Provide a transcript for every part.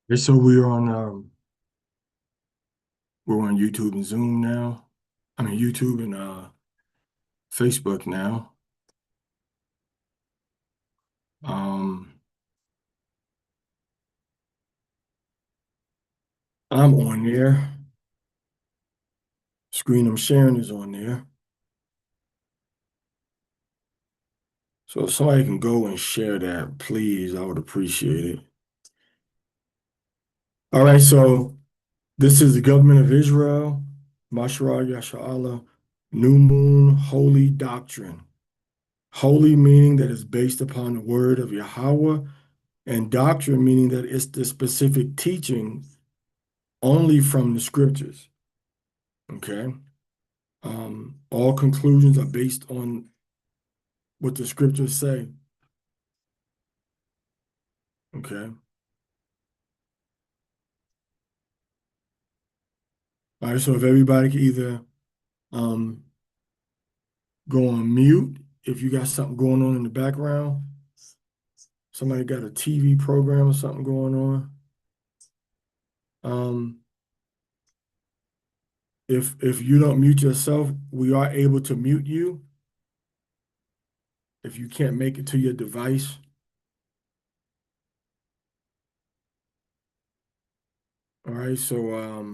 Okay, so we're on YouTube and Zoom now. I mean YouTube and Facebook now. Um I'm on there. Screen I'm sharing is on there. So if somebody can go and share that, please, I would appreciate it. All right, so this is the government of Israel, Mashra Yasha'Allah, New Moon Holy Doctrine. Holy meaning that is based upon the word of Yahweh, and doctrine meaning that it's the specific teaching only from the scriptures. Okay. All conclusions are based on what the scriptures say. Okay. All right. So if everybody can either um, go on mute if you got something going on in the background, somebody got a TV program or something going on. Um, if you don't mute yourself, we are able to mute you if you can't make it to your device. All right. So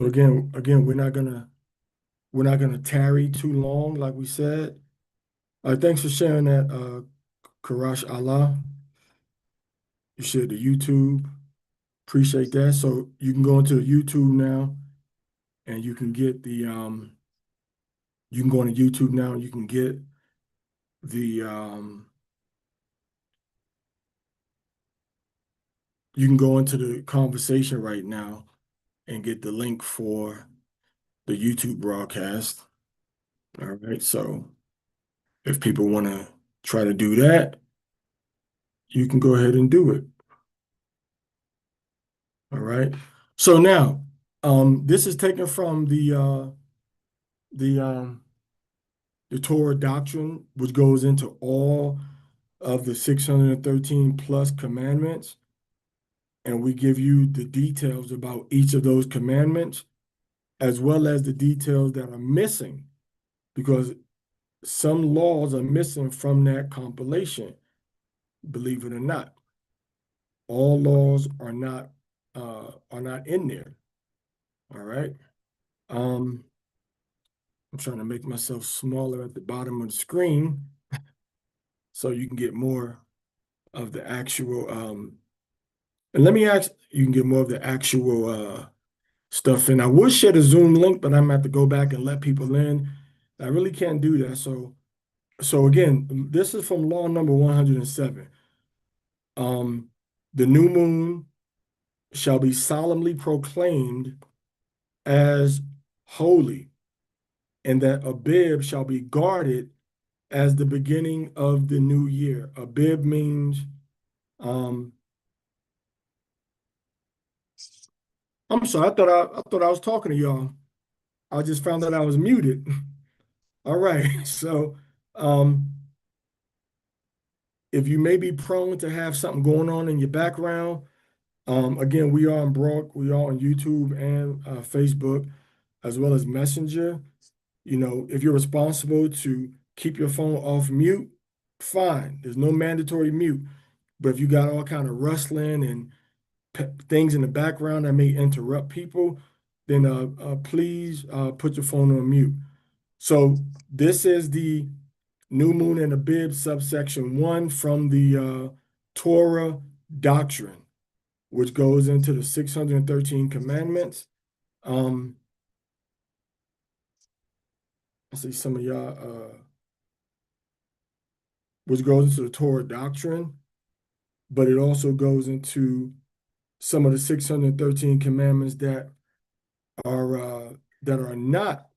again, we're not gonna tarry too long, like we said. Thanks for sharing that, Karash Allah. You shared the YouTube. Appreciate that. So you can go into YouTube now and you can go into YouTube now and you can get the you can go into the conversation right now and get the link for the YouTube broadcast. All right. So if people want to try to do that, you can go ahead and do it. All right. So now, this is taken from the the Torah doctrine, which goes into all of the 613 plus commandments, and we give you the details about each of those commandments, as well as the details that are missing, because some laws are missing from that compilation, believe it or not. All laws are not in there. All right. Um, I'm trying to make myself smaller at the bottom of the screen so you can get more of the actual and let me ask you can get more of the actual stuff. And I would share the Zoom link, but I'm gonna have to go back and let people in. I really can't do that. So again, this is from law number 107. Um, the new moon shall be solemnly proclaimed as holy, and that Abib shall be guarded as the beginning of the new year. Abib means um, I'm sorry, I thought I was talking to y'all. I just found out I was muted. All right. So um, if you may be prone to have something going on in your background, again, we are on YouTube and Facebook, as well as Messenger. You know, if you're responsible to keep your phone off mute, fine. There's no mandatory mute. But if you got all kind of rustling and things in the background that may interrupt people, then please put your phone on mute. So this is the New Moon and Abib subsection 1 from the Torah doctrine, which goes into the 613 commandments. Um, I see some of y'all, which goes into the Torah doctrine, but it also goes into some of the 613 commandments are that are not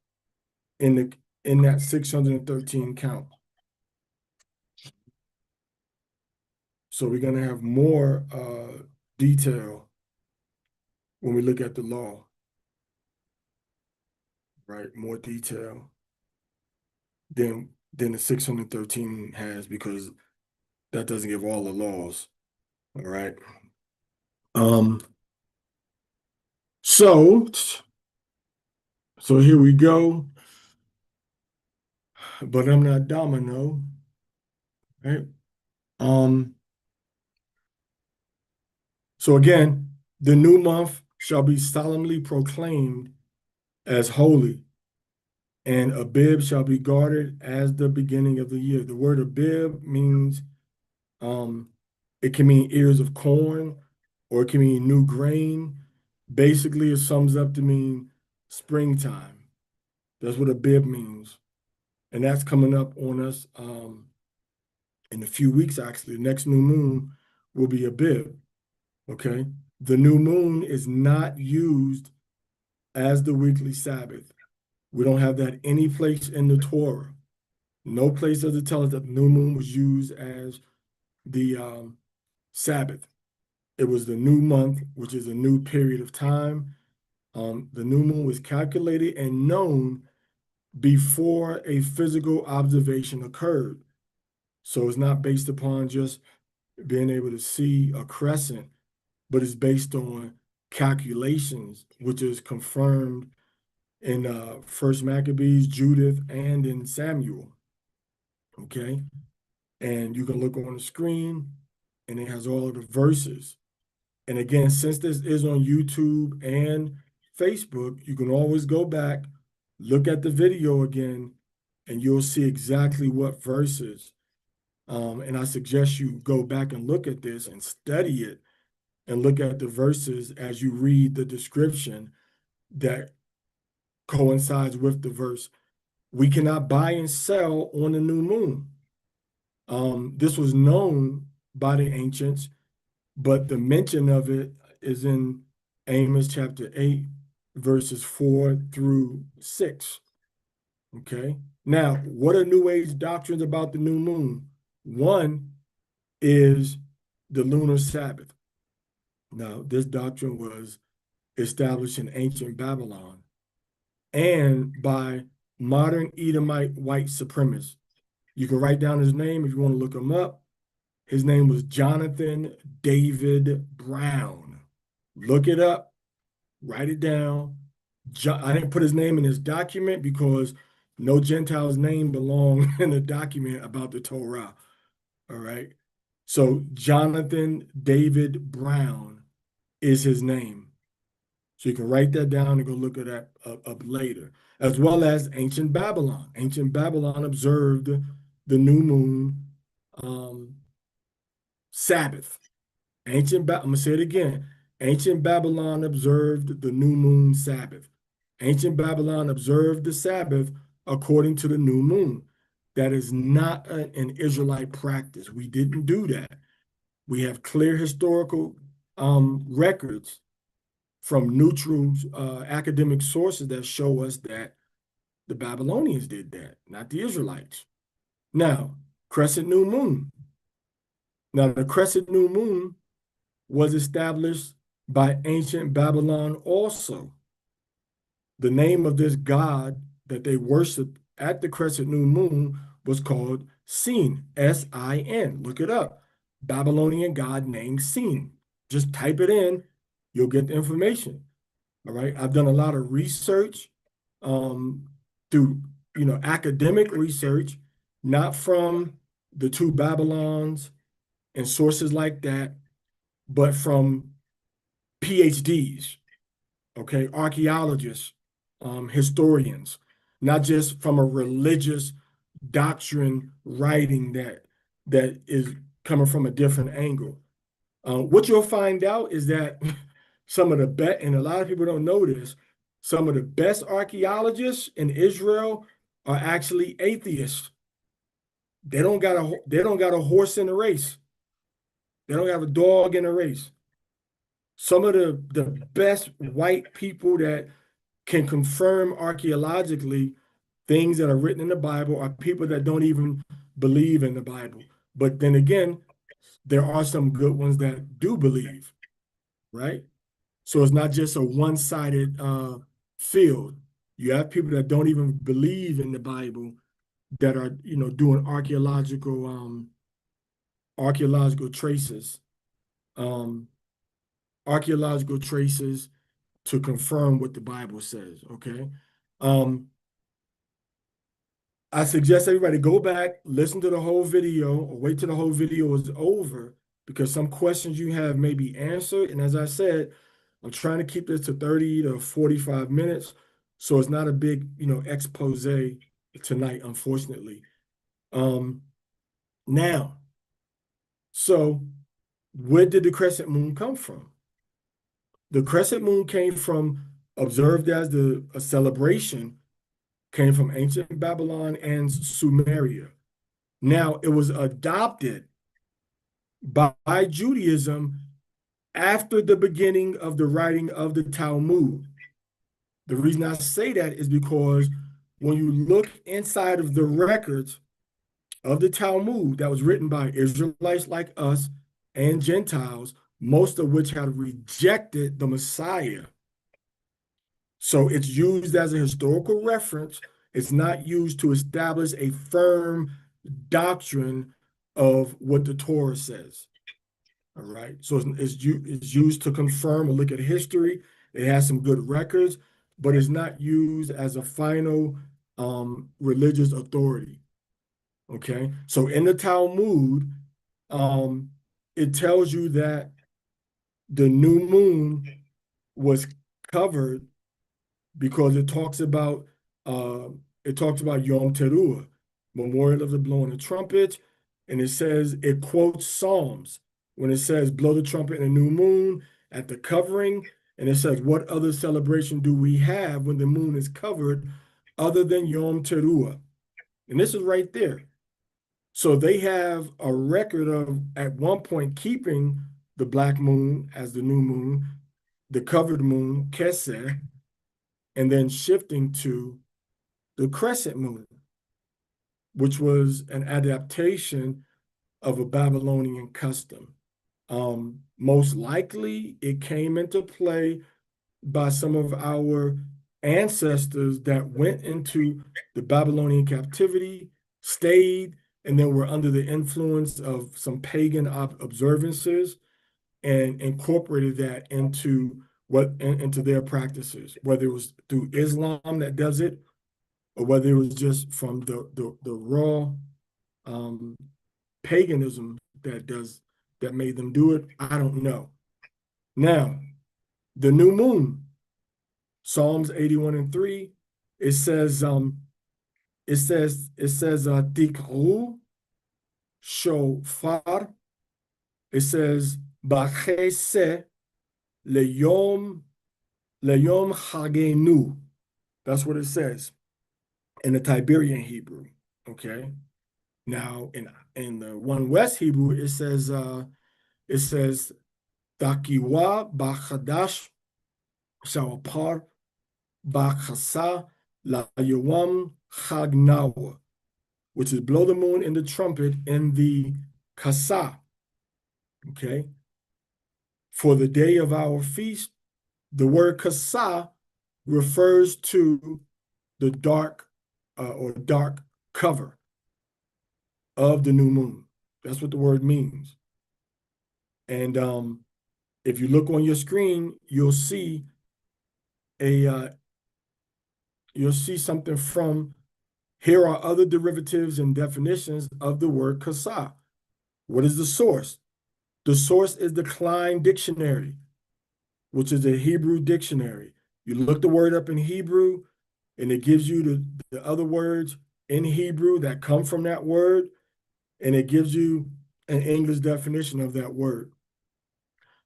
in the in that 613 count. So we're going to have more detail when we look at the law, right? More detail. than the 613 has, because that doesn't give all the laws. All right. Um, so so here we go. But I'm not domino, right? Um, so again, the new month shall be solemnly proclaimed as holy, and Abib shall be guarded as the beginning of the year. The word Abib means um, it can mean ears of corn, or it can mean new grain. Basically, it sums up to mean springtime. That's what Abib means. And that's coming up on us in a few weeks, actually. The next new moon will be Abib, okay? The new moon is not used as the weekly Sabbath. We don't have that any place in the Torah. No place does it tell us that the new moon was used as the Sabbath. It was the new month, which is a new period of time. The new moon was calculated and known before a physical observation occurred. So it's not based upon just being able to see a crescent, but it's based on calculations, which is confirmed in First Maccabees, Judith, and in Samuel. Okay, and you can look on the screen, and it has all of the verses. And again, since this is on YouTube and Facebook, you can always go back, look at the video again, and you'll see exactly what verses. And I suggest you go back and look at this and study it and look at the verses as you read the description that coincides with the verse. We cannot buy and sell on the new moon. This was known by the ancients, but the mention of it is in Amos chapter 8, verses 4 through 6. Okay. Now, what are New Age doctrines about the new moon? One is the lunar Sabbath. Now, this doctrine was established in ancient Babylon and by modern Edomite white supremacists. You can write down his name if you want to look him up. His name was Jonathan David Brown. Look it up, write it down. I didn't put his name in this document because no Gentile's name belonged in a document about the Torah. All right. So Jonathan David Brown is his name. So you can write that down and go look at that up later, as well as ancient Babylon. Ancient Babylon observed the new moon Sabbath. I'm going to say it again. Ancient Babylon observed the new moon Sabbath. Ancient Babylon observed the Sabbath according to the new moon. That is not an Israelite practice. We didn't do that. We have clear historical records from neutral academic sources that show us that the Babylonians did that, not the Israelites. Now, crescent new moon. Now, the crescent new moon was established by ancient Babylon also. The name of this god that they worshiped at the crescent new moon was called Sin, S-I-N. Look it up. Babylonian god named Sin. Just type it in, you'll get the information. All right. I've done a lot of research through, academic research, not from the two Babylons and sources like that, but from PhDs, okay, archaeologists, historians, not just from a religious doctrine writing that is coming from a different angle. What you'll find out is that some of the best, and a lot of people don't know this, some of the best archaeologists in Israel are actually atheists. They don't got a horse in the race. They don't have a dog in the race. Some of the best white people that can confirm archaeologically things that are written in the Bible are people that don't even believe in the Bible. But then again, there are some good ones that do believe, right? So it's not just a one-sided field. You have people that don't even believe in the Bible that are, doing archaeological traces, um, archaeological traces to confirm what the Bible says. Okay. Um, I suggest everybody go back, listen to the whole video, or wait till the whole video is over because some questions you have may be answered. And as I said, I'm trying to keep this to 30 to 45 minutes. So it's not a big, expose tonight, unfortunately. Um, now, so where did the crescent moon come from? The crescent moon came from, observed as a celebration, came from ancient Babylon and Sumeria. Now, it was adopted by Judaism after the beginning of the writing of the Talmud. The reason I say that is because when you look inside of the records of the Talmud that was written by Israelites like us and Gentiles, most of which had rejected the Messiah. So it's used as a historical reference. It's not used to establish a firm doctrine of what the Torah says. All right. So it's used to confirm or look at history. It has some good records, but it's not used as a final religious authority. Okay. So in the Talmud, it tells you that the new moon was covered because uh, it talks about Yom Teruah, memorial of the blowing of trumpets, and it says it quotes Psalms when it says blow the trumpet in the new moon at the covering, and it says what other celebration do we have when the moon is covered other than Yom Teruah? And this is right there. So they have a record of at one point keeping the black moon as the new moon, the covered moon, Keseh, and then shifting to the crescent moon, which was an adaptation of a Babylonian custom. Most likely, it came into play by some of our ancestors that went into the Babylonian captivity, stayed, and then were under the influence of some pagan observances and incorporated that into their practices, whether it was through Islam that does it or whether it was just from the raw um, paganism that made them do it. I don't know. Now, the new moon, Psalms 81:3, it says tikru shofar. It says bachese leyom hagenu. That's what it says in the Tiberian Hebrew. Okay. Now in the One West Hebrew, it says Takiwa bachadash shawapar bachasa la yawam chagnawa, which is blow the moon in the trumpet in the kasa. Okay. For the day of our feast, the word kasa refers to the dark or dark cover of the new moon. That's what the word means. And if you look on your screen, a you'll see something from here are other derivatives and definitions of the word kasa. What is the source? The source is the Klein Dictionary, which is a Hebrew dictionary. You look the word up in Hebrew, and it gives you the other words in Hebrew that come from that word, and it gives you an English definition of that word.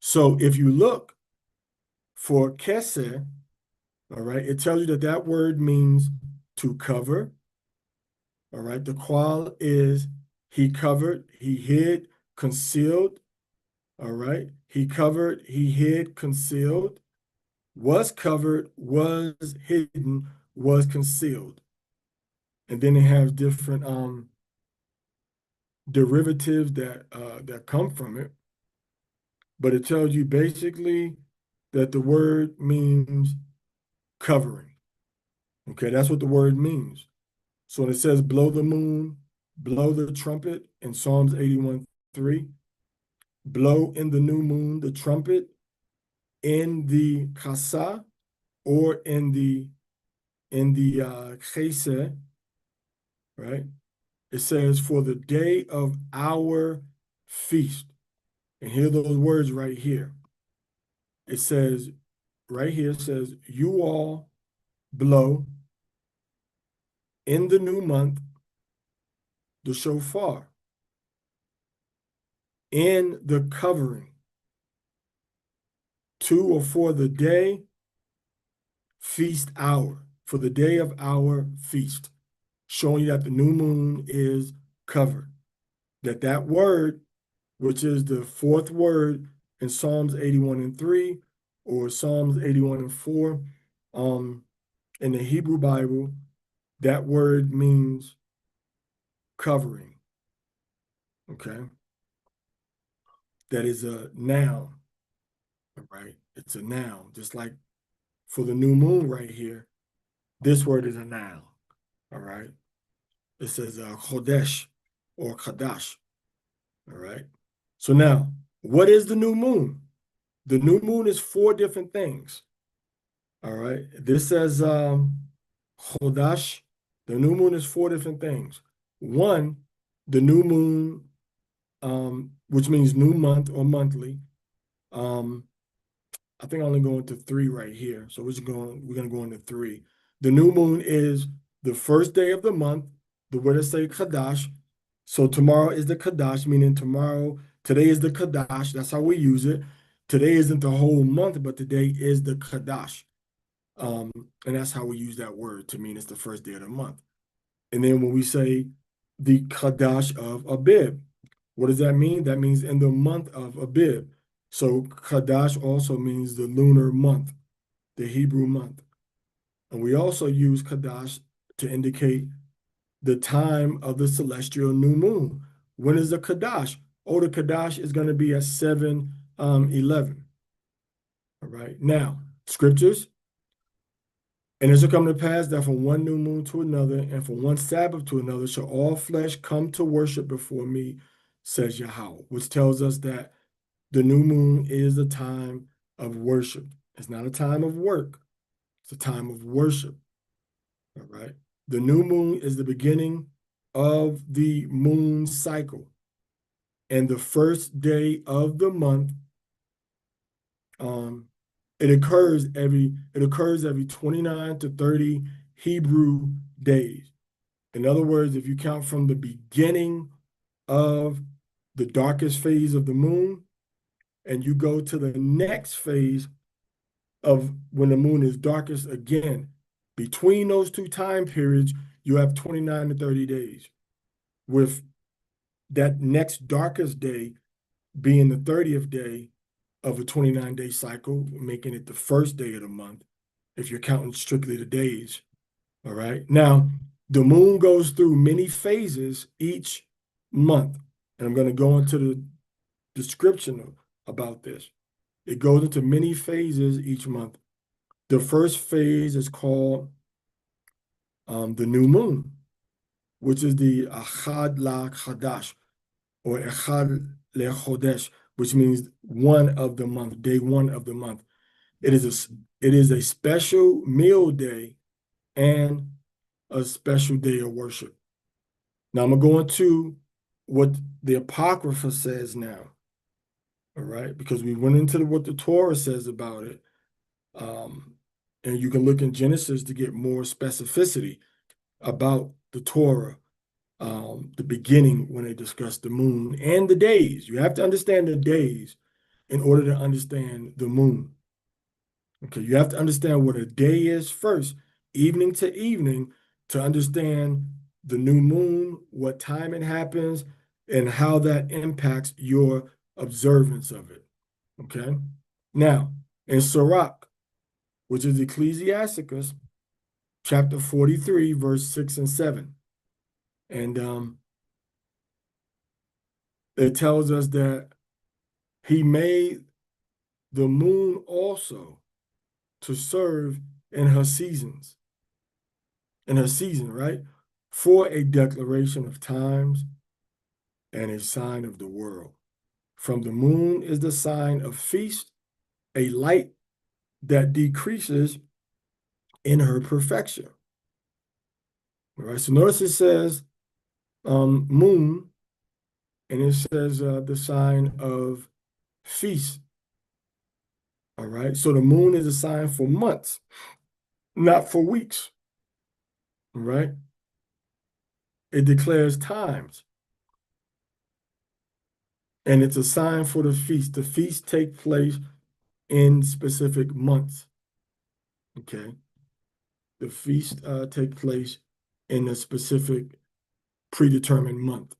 So if you look for keseh, all right, it tells you that that word means to cover. All right, the qual is he covered, he hid, concealed. All right, he covered, he hid, concealed, was covered, was hidden, was concealed. And then it has different derivatives that come from it. But it tells you basically that the word means covering. Okay, that's what the word means. So when it says blow the moon, blow the trumpet in Psalms 81:3, blow in the new moon the trumpet in the kasa or in the chesed, right? It says for the day of our feast. And hear those words right here. It says right here, it says you all blow in the new month the shofar in the covering to or for the day feast hour, for the day of our feast, showing you that the new moon is covered. That word, which is the fourth word in Psalms 81:3 or Psalms 81:4, in the Hebrew Bible, that word means covering. Okay, that is a noun. Right, it's a noun. Just like for the new moon right here, this word is a noun. All right, it says chodesh or kadash. All right. So now, what is the new moon? The new moon is four different things. All right. This says chodash. The new moon is four different things. One, the new moon, which means new month or monthly. I think I'm only going to three right here. So we're gonna go into three. The new moon is the first day of the month. The word is say Kadash. So tomorrow is the Kadash, meaning today is the Kadash. That's how we use it. Today isn't the whole month, but today is the Kadash. And that's how we use that word to mean it's the first day of the month. And then when we say the Kadash of Abib, what does that mean? That means in the month of Abib. So Kadash also means the lunar month, the Hebrew month. And we also use Kadash to indicate the time of the celestial new moon. When is the Kadash? Oh, the Kadash is going to be at 7:11. All right. Now, scriptures. And it shall come to pass that from one new moon to another, and from one Sabbath to another, shall all flesh come to worship before me, says Yahweh, which tells us that the new moon is a time of worship. It's not a time of work. It's a time of worship. All right. The new moon is the beginning of the moon cycle. And the first day of the month, it occurs every 29 to 30 Hebrew days. In other words, if you count from the beginning of the darkest phase of the moon and you go to the next phase of when the moon is darkest again, between those two time periods, you have 29 to 30 days, with that next darkest day being the 30th day of a 29-day cycle, making it the first day of the month, if you're counting strictly the days. All right. Now, the moon goes through many phases each month. And I'm going to go into the description about this. It goes into many phases each month. The first phase is called the new moon, which is the Achad la Chadash, or Echad le Chodesh, which means one of the month, day one of the month. It is a special meal day and a special day of worship. Now I'm gonna go into what the Apocrypha says now. All right, because we went into what the Torah says about it. And you can look in Genesis to get more specificity about the Torah, the beginning when they discuss the moon and the days. You have to understand the days in order to understand the moon. Okay, you have to understand what a day is first, evening to evening, to understand the new moon, what time it happens, and how that impacts your observance of it. Okay. Now, in Sirach, which is Ecclesiasticus, chapter 43, verse 6 and 7. And it tells us that he made the moon also to serve in her seasons, in her season, right? for a declaration of times and a sign of the world. From the moon is the sign of feast, a light that decreases in her perfection. All right, so notice it says moon, and it says the sign of feast. All right, so the moon is a sign for months, not for weeks. All right, it declares times, and it's a sign for the feast. The feasts take place in specific months. Okay, the feast take place in a specific predetermined month.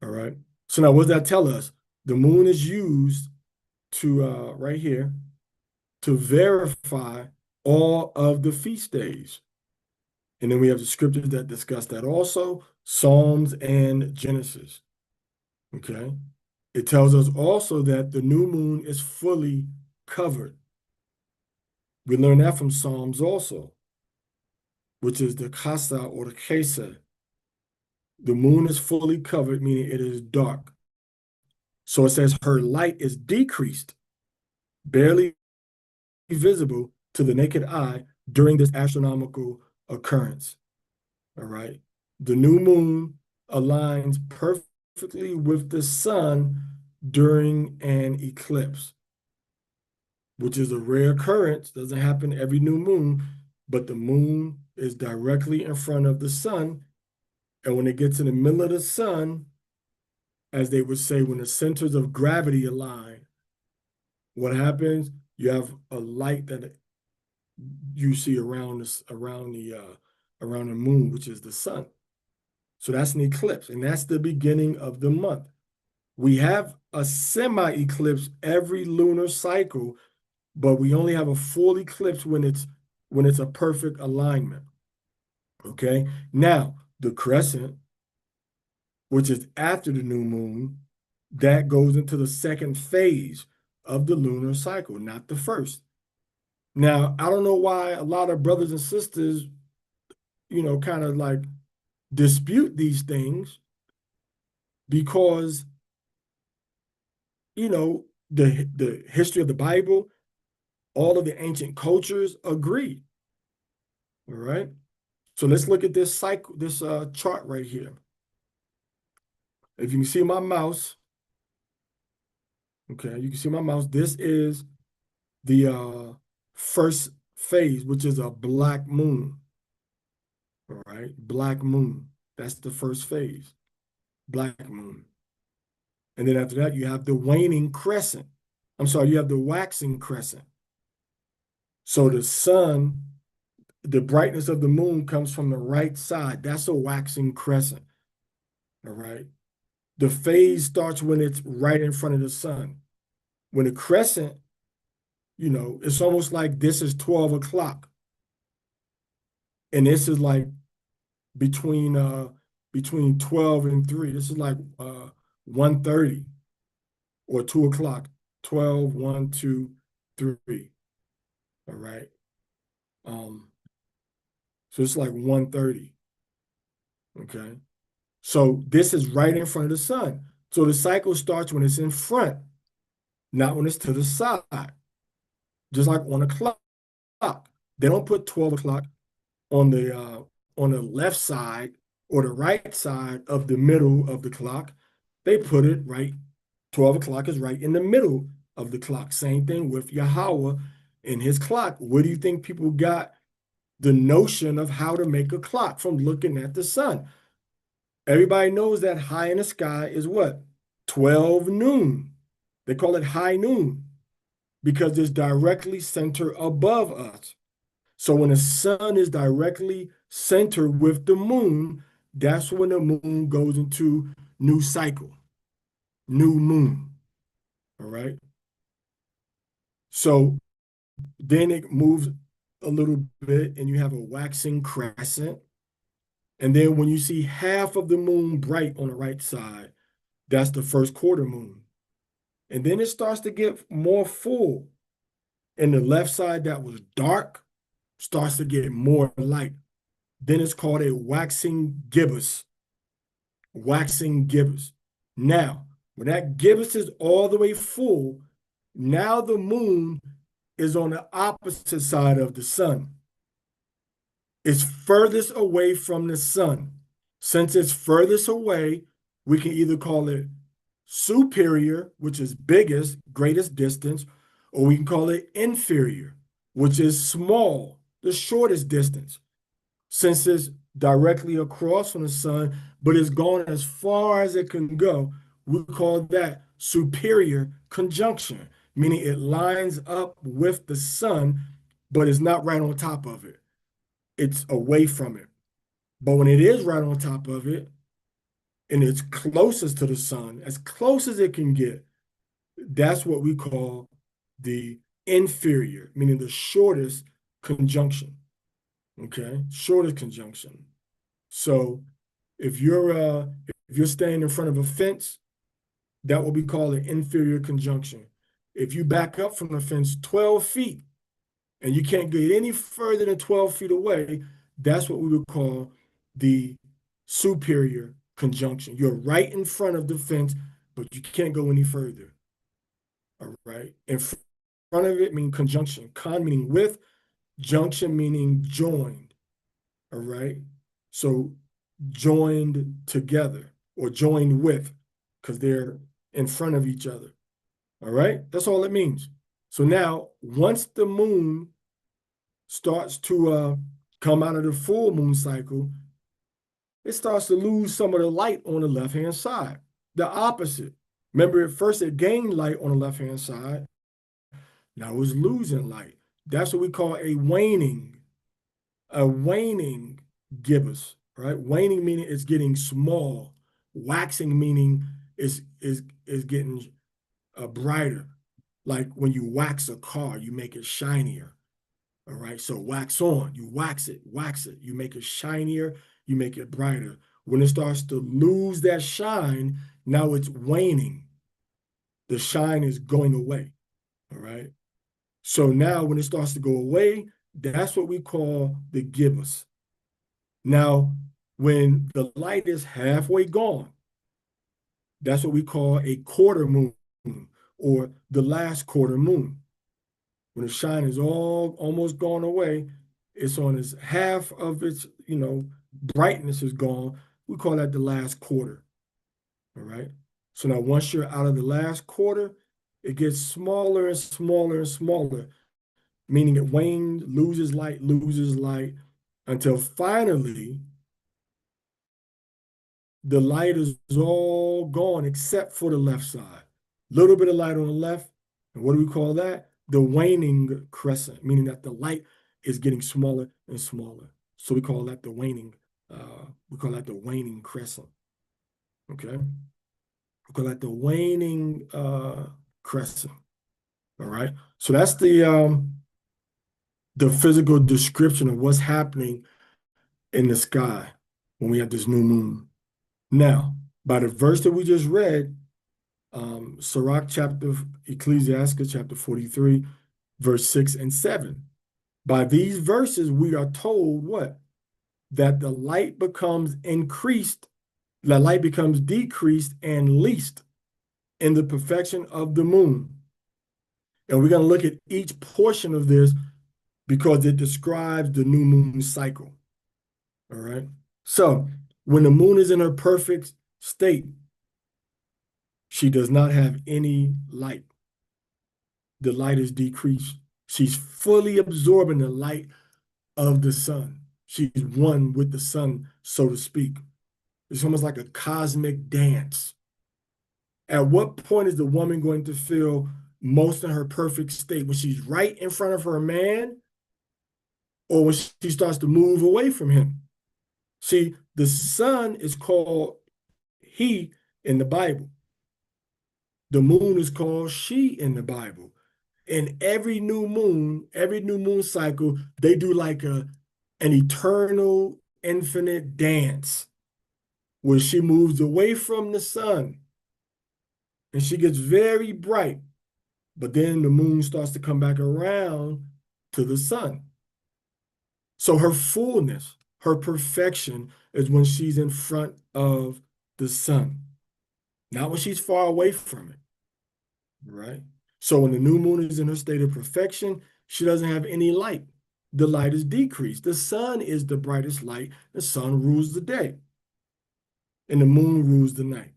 All right. So now, what does that tell us? The moon is used to right here to verify all of the feast days. And then we have the scriptures that discuss that also, Psalms and Genesis. Okay. It tells us also that the new moon is fully covered. We learn that from Psalms also, which is the kasa or the kesa. The moon is fully covered, meaning it is dark. So it says her light is decreased, barely visible to the naked eye during this astronomical occurrence. All right. The new moon aligns perfectly with the sun during an eclipse, which is a rare occurrence. Doesn't happen every new moon, but the moon is directly in front of the sun. And when it gets in the middle of the sun, as they would say, when the centers of gravity align, what happens? You have a light that you see around this around the moon, which is the sun. So that's an eclipse, and that's the beginning of the month. We have a semi-eclipse every lunar cycle, but we only have a full eclipse when it's a perfect alignment. Okay. Now the crescent, which is after the new moon, that goes into the second phase of the lunar cycle, not the first. Now, I don't know why a lot of brothers and sisters, kind of like dispute these things because, the history of the Bible, all of the ancient cultures agree. All right. So let's look at this cycle, this chart right here. If you can see my mouse, okay, you can see my mouse. This is the first phase, which is a black moon. All right, black moon. That's the first phase, black moon. And then after that, you have the waning crescent. I'm sorry, you have the waxing crescent. So the sun, the brightness of the moon comes from the right side. That's a waxing crescent. All right. The phase starts when it's right in front of the sun. When the crescent, it's almost like this is 12 o'clock. And this is like between 12 and 3. This is like 1:30 or 2 o'clock. 12, 1, 2, 3. All right. So it's like 1:30. Okay. So this is right in front of the sun. So the cycle starts when it's in front, not when it's to the side. Just like on a clock. They don't put 12 o'clock on the left side or the right side of the middle of the clock. They put it right. 12 o'clock is right in the middle of the clock. Same thing with Yahweh and his clock. Where do you think people got the notion of how to make a clock? From looking at the sun. Everybody knows that high in the sky is what? 12 noon. They call it high noon because it's directly centered above us. So when the sun is directly centered with the moon, that's when the moon goes into new cycle, new moon. All right. So then it moves a little bit and you have a waxing crescent. And then when you see half of the moon bright on the right side, that's the first quarter moon. And then it starts to get more full. And the left side that was dark starts to get more light. then it's called a waxing gibbous. Waxing gibbous. Now, when that gibbous is all the way full, now the moon is on the opposite side of the sun. It's furthest away from the sun. Since it's furthest away, we can either call it superior, which is biggest, greatest distance, or we can call it inferior, which is small, the shortest distance. Since it's directly across from the sun, but it's gone as far as it can go, we call that superior conjunction, meaning it lines up with the sun, but it's not right on top of it. It's away from it. But when it is right on top of it, and it's closest to the sun, as close as it can get, that's what we call the inferior, meaning the shortest conjunction. Okay, shortest conjunction. So if you're standing in front of a fence, that will be called an inferior conjunction. If you back up from the fence 12 feet and you can't get any further than 12 feet away, that's what we would call the superior conjunction. You're right in front of the fence, but you can't go any further. All right. In front of it means conjunction. Con meaning with, junction meaning joined. All right. So joined together or joined with, because they're in front of each other. All right. That's all it means. So now, once the moon starts to come out of the full moon cycle, it starts to lose some of the light on the left-hand side. The opposite. Remember, at first it gained light on the left-hand side. Now it's losing light. That's what we call a waning gibbous, right? Waning meaning it's getting small. Waxing meaning is getting brighter. Like when you wax a car, you make it shinier. All right, so wax on, you wax it, you make it shinier, you make it brighter. When it starts to lose that shine, now it's waning. The shine is going away. All right. So now when it starts to go away, that's what we call the gibbous. Now, when the light is halfway gone, that's what we call a quarter moon or the last quarter moon. When the shine is all almost gone away, it's on its half of its, brightness is gone. We call that the last quarter. All right. So now once you're out of the last quarter, it gets smaller and smaller and smaller, meaning it wanes, loses light, until finally the light is all gone except for the left side. Little bit of light on the left. And what do we call that? The waning crescent, meaning that the light is getting smaller and smaller. So we call that the waning crescent. Okay. We call that the waning crescent. All right. So that's the physical description of what's happening in the sky when we have this new moon. Now, by the verse that we just read, Ecclesiastes chapter 43, verse 6 and 7. By these verses, we are told what? That the light becomes increased, the light becomes decreased and least in the perfection of the moon. And we're going to look at each portion of this because it describes the new moon cycle. All right. So when the moon is in her perfect state, she does not have any light. The light is decreased. She's fully absorbing the light of the sun. She's one with the sun, so to speak. It's almost like a cosmic dance. At what point is the woman going to feel most in her perfect state? When she's right in front of her man, or when she starts to move away from him? See, the sun is called he in the Bible. The moon is called she in the Bible. And every new moon cycle, they do like an eternal, infinite dance where she moves away from the sun and she gets very bright. But then the moon starts to come back around to the sun. So her fullness, her perfection is when she's in front of the sun, not when she's far away from it, right? So when the new moon is in her state of perfection, she doesn't have any light. The light is decreased. The sun is the brightest light. The sun rules the day, and the moon rules the night.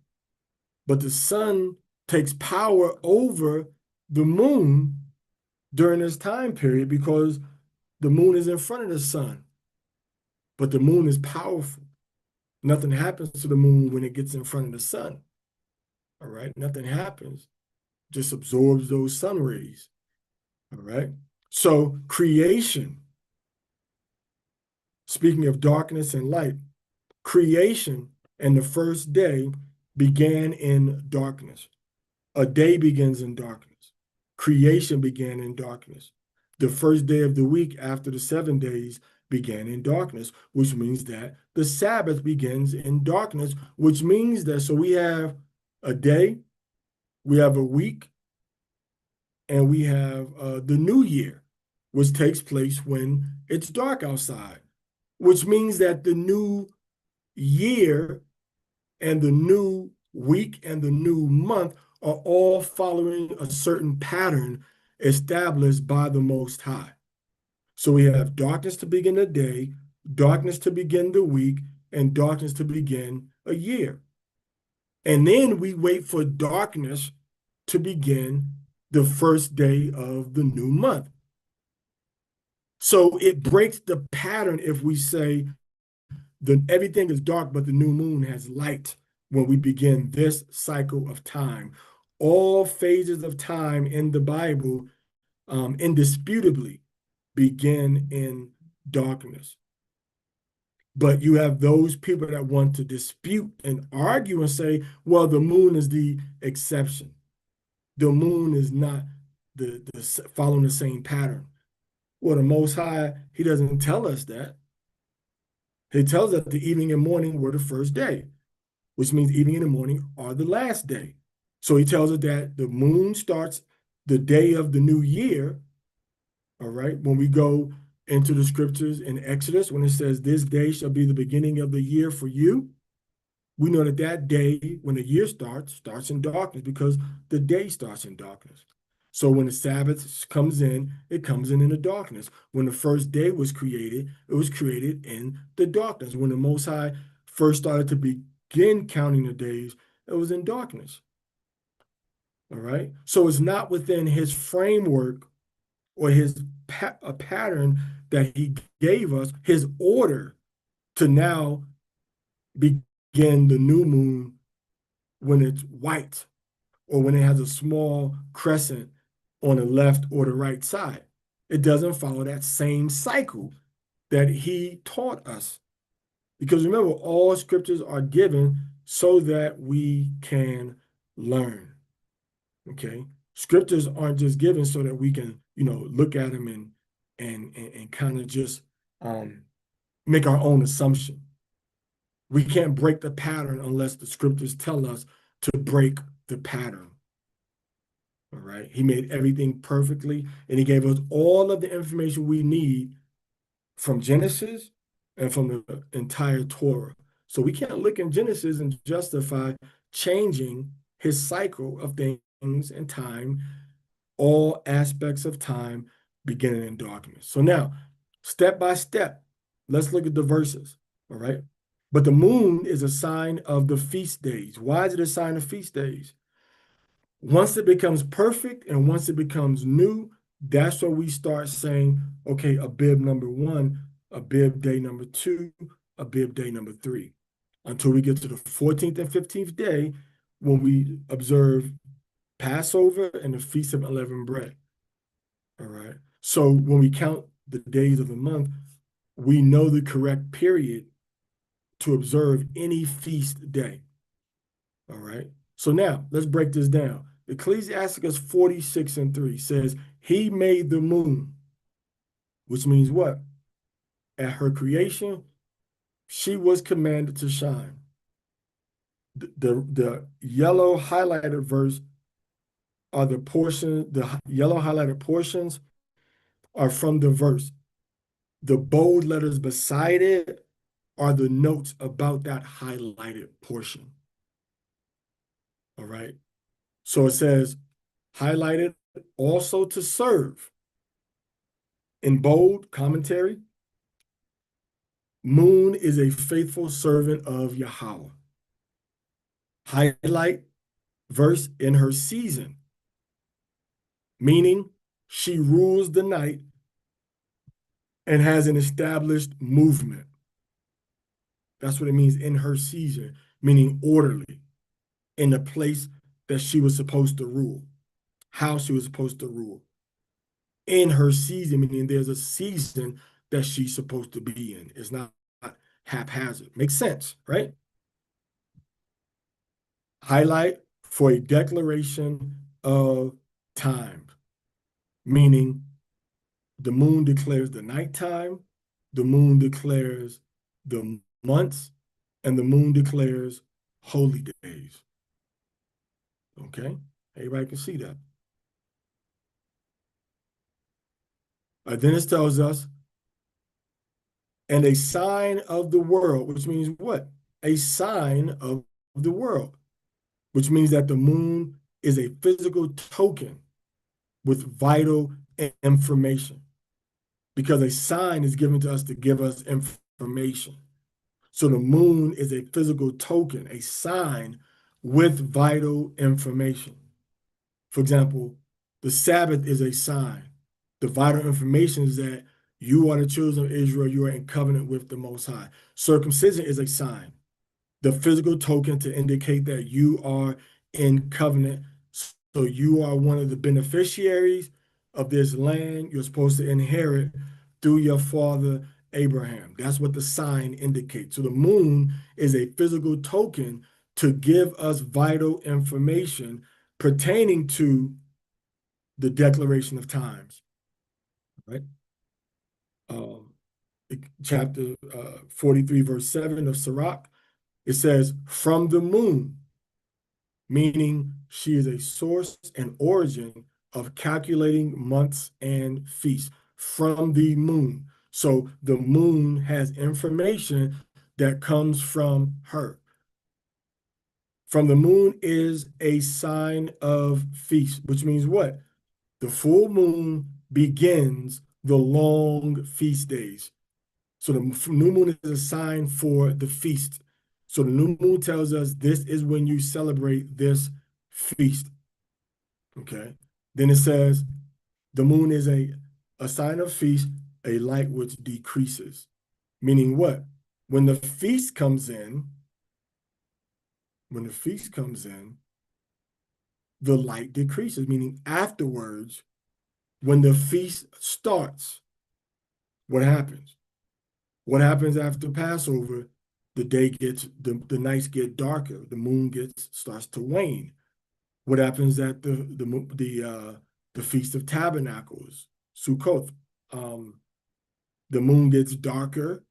But the sun takes power over the moon during this time period because the moon is in front of the sun. But the moon is powerful. Nothing happens to the moon when it gets in front of the sun. All right, nothing happens. Just absorbs those sun rays. All right. So creation, speaking of darkness and light, creation and the first day began in darkness. A day begins in darkness. Creation began in darkness. The first day of the week after the 7 days began in darkness, which means that the Sabbath begins in darkness, which means that, so we have a day, we have a week, and we have the new year, which takes place when it's dark outside, which means that the new year and the new week and the new month are all following a certain pattern established by the Most High. So we have darkness to begin the day, darkness to begin the week, and darkness to begin a year. And then we wait for darkness to begin the first day of the new month. So it breaks the pattern if we say that everything is dark, but the new moon has light when we begin this cycle of time. All phases of time in the Bible indisputably begin in darkness. But you have those people that want to dispute and argue and say, well, the moon is the exception. The moon is not the following the same pattern. Well, the Most High, he doesn't tell us that. He tells us the evening and morning were the first day, which means evening and the morning are the last day. So he tells us that the moon starts the day of the new year, all right? When we go into the scriptures in Exodus, when it says, this day shall be the beginning of the year for you, we know that that day, when the year starts in darkness because the day starts in darkness. So when the Sabbath comes in, it comes in the darkness. When the first day was created, it was created in the darkness. When the Most High first started to begin counting the days, it was in darkness. All right? So it's not within his framework or his a pattern that he gave us, his order to now begin the new moon when it's white or when it has a small crescent on the left or the right side. It doesn't follow that same cycle that he taught us. Because remember, all scriptures are given so that we can learn. Okay? Scriptures aren't just given so that we can, look at them and kind of just make our own assumption. We can't break the pattern unless the scriptures tell us to break the pattern. All right. He made everything perfectly, and he gave us all of the information we need from Genesis and from the entire Torah. So we can't look in Genesis and justify changing his cycle of things and time, all aspects of time beginning in darkness. So now, step by step, let's look at the verses. All right. But the moon is a sign of the feast days. Why is it a sign of feast days? Once it becomes perfect and once it becomes new, that's where we start saying, okay, Abib number 1, Abib day number 2, Abib day number 3, until we get to the 14th and 15th day when we observe Passover and the Feast of Unleavened Bread. All right. So when we count the days of the month, we know the correct period to observe any feast day. All right. So now let's break this down. Ecclesiasticus 46:3 says, he made the moon, which means what? At her creation, she was commanded to shine. The yellow highlighted verse are the yellow highlighted portions are from the verse. The bold letters beside it are the notes about that highlighted portion. All right. So it says, highlighted also to serve. In bold commentary, moon is a faithful servant of Yahweh. Highlight verse in her season, meaning she rules the night and has an established movement. That's what it means in her season, meaning orderly, in the place that she was supposed to rule, how she was supposed to rule. In her season, meaning there's a season that she's supposed to be in. It's not haphazard. Makes sense, right? Highlight for a declaration of time, meaning the moon declares the nighttime, the moon declares the months, and the moon declares holy days. Okay? Everybody can see that. Then it tells us, and a sign of the world, which means what? A sign of the world, which means that the moon is a physical token with vital information, because a sign is given to us to give us information. So the moon is a physical token, a sign with vital information. For example, the Sabbath is a sign. The vital information is that you are the children of Israel, you are in covenant with the Most High. Circumcision is a sign, the physical token to indicate that you are in covenant. So you are one of the beneficiaries of this land you're supposed to inherit through your father Abraham. That's what the sign indicates. So the moon is a physical token to give us vital information pertaining to the declaration of times, right? Um, chapter 43, verse 7 of Sirach, it says, from the moon, meaning she is a source and origin of calculating months and feasts. From the moon. So the moon has information that comes from her. From the moon is a sign of feast, which means what? The full moon begins the long feast days. So the new moon is a sign for the feast. So the new moon tells us this is when you celebrate this feast. Okay. Then it says the moon is a sign of feast, a light which decreases. Meaning what? When the feast comes in, when the feast comes in, the light decreases, meaning afterwards, when the feast starts, what happens? What happens after Passover? The nights get darker, the moon starts to wane. What happens at the Feast of Tabernacles, Sukkot? The moon gets darker,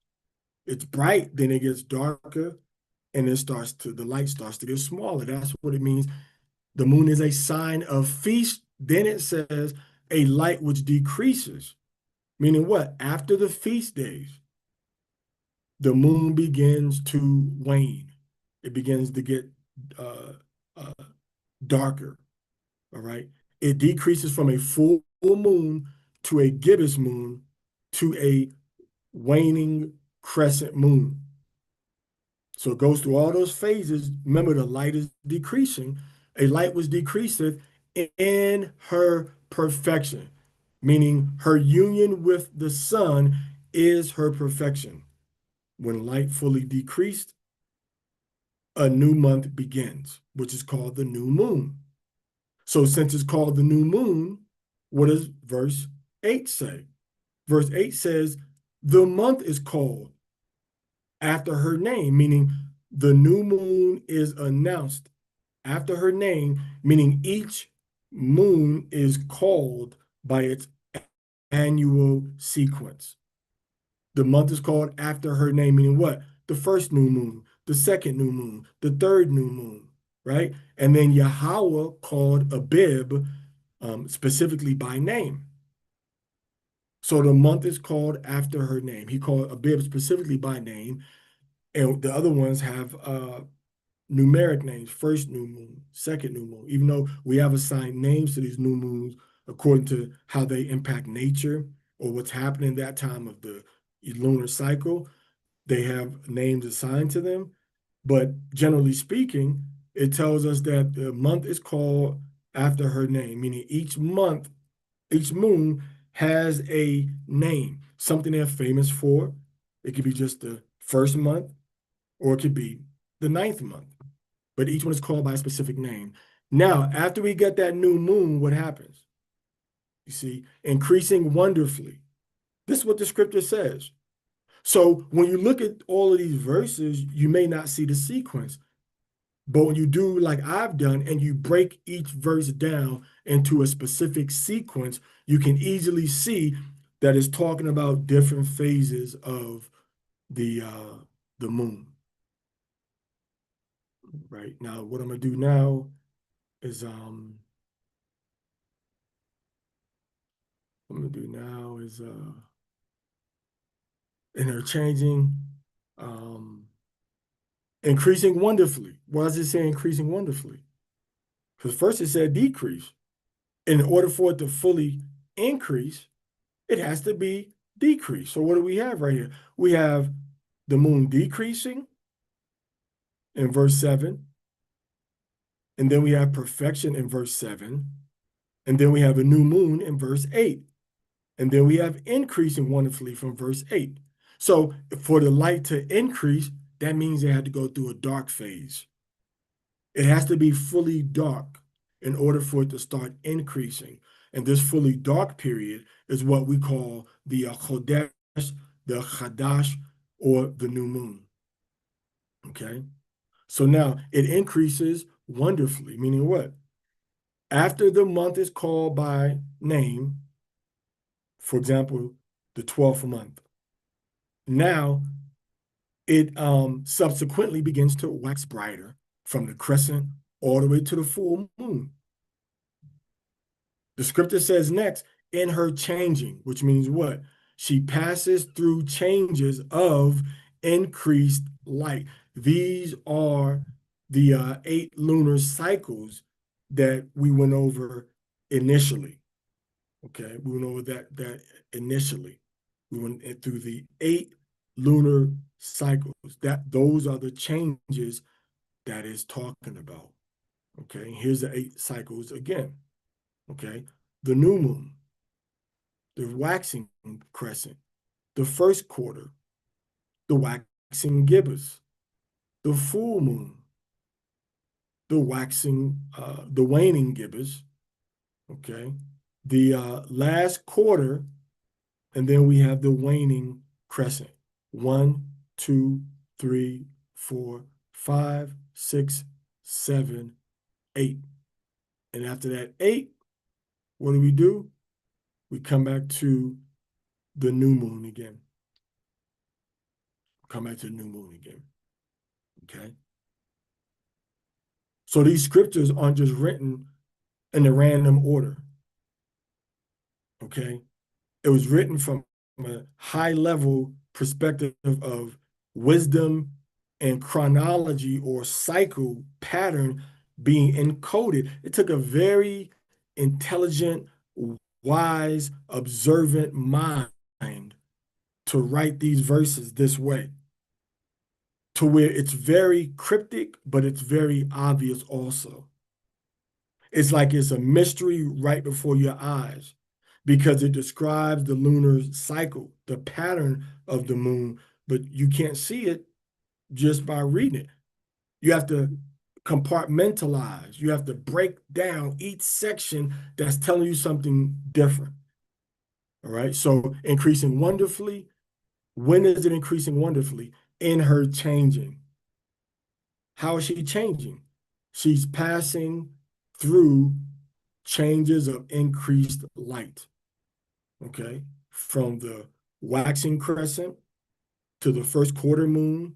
it's bright, then it gets darker, and the light starts to get smaller. That's what it means. The moon is a sign of feast. Then it says a light which decreases, meaning what? After the feast days, the moon begins to wane. It begins to get uh, uh, darker. All right. It decreases from a full moon to a gibbous moon to a waning crescent moon. So it goes through all those phases. Remember, the light is decreasing. A light was decreasing in her perfection, meaning her union with the sun is her perfection. When light fully decreased, a new month begins, which is called the new moon. So since it's called the new moon, what does verse 8 say? Verse 8 says, the month is called after her name, meaning the new moon is announced after her name, meaning each moon is called by its annual sequence. The month is called after her name, meaning what? The first new moon, the second new moon, the third new moon, right? And then Yahweh called Abib specifically by name. So the month is called after her name. He called Abib specifically by name. And the other ones have numeric names, first new moon, second new moon, even though we have assigned names to these new moons according to how they impact nature or what's happening that time of the lunar cycle. They have names assigned to them. But generally speaking, it tells us that the month is called after her name, meaning each month, each moon has a name, something they're famous for. It could be just the first month, or it could be the ninth month, but each one is called by a specific name. Now, after we get that new moon, what happens? You see, increasing wonderfully. This is what the scripture says. So when you look at all of these verses, you may not see the sequence. But when you do like I've done and you break each verse down into a specific sequence, you can easily see that it's talking about different phases of the moon. Right now, what I'm gonna do now is what I'm gonna do now is and they're changing, um, increasing wonderfully. Why does it say increasing wonderfully? Because first it said decrease. In order for it to fully increase, it has to be decreased. So what do we have right here? We have the moon decreasing in verse 7, and then we have perfection in verse 7, and then we have a new moon in verse 8, and then we have increasing wonderfully from verse 8. So for the light to increase, that means they had to go through a dark phase. It has to be fully dark in order for it to start increasing. And this fully dark period is what we call the Chodesh, the Chadash, or the new moon. Okay? So now it increases wonderfully, meaning what? After the month is called by name, for example, the 12th month, now it subsequently begins to wax brighter from the crescent all the way to the full moon. The scripture says next, in her changing, which means what? She passes through changes of increased light. These are the 8 lunar cycles that we went over initially. Okay, we went over that initially. We went through the 8 lunar cycles. Those are the changes that is talking about. Okay, here's the 8 cycles again. Okay, the new moon, the waxing crescent, the first quarter, the waxing gibbous, the full moon, the the waning gibbous, okay, the last quarter, and then we have the waning crescent. 1, 2, 3, 4, 5, 6, 7, 8. And after that 8, what do? We come back to the new moon again. Come back to the new moon again. Okay. So these scriptures aren't just written in a random order. Okay. It was written from a high level perspective of wisdom and chronology or cycle pattern being encoded. It took a very intelligent, wise, observant mind to write these verses this way, to where it's very cryptic, but it's very obvious also. It's like it's a mystery right before your eyes because it describes the lunar cycle, the pattern of the moon, but you can't see it just by reading it. You have to compartmentalize. You have to break down each section that's telling you something different. All right. So increasing wonderfully. When is it increasing wonderfully? In her changing. How is she changing? She's passing through changes of increased light. Okay. From the waxing crescent to the first quarter moon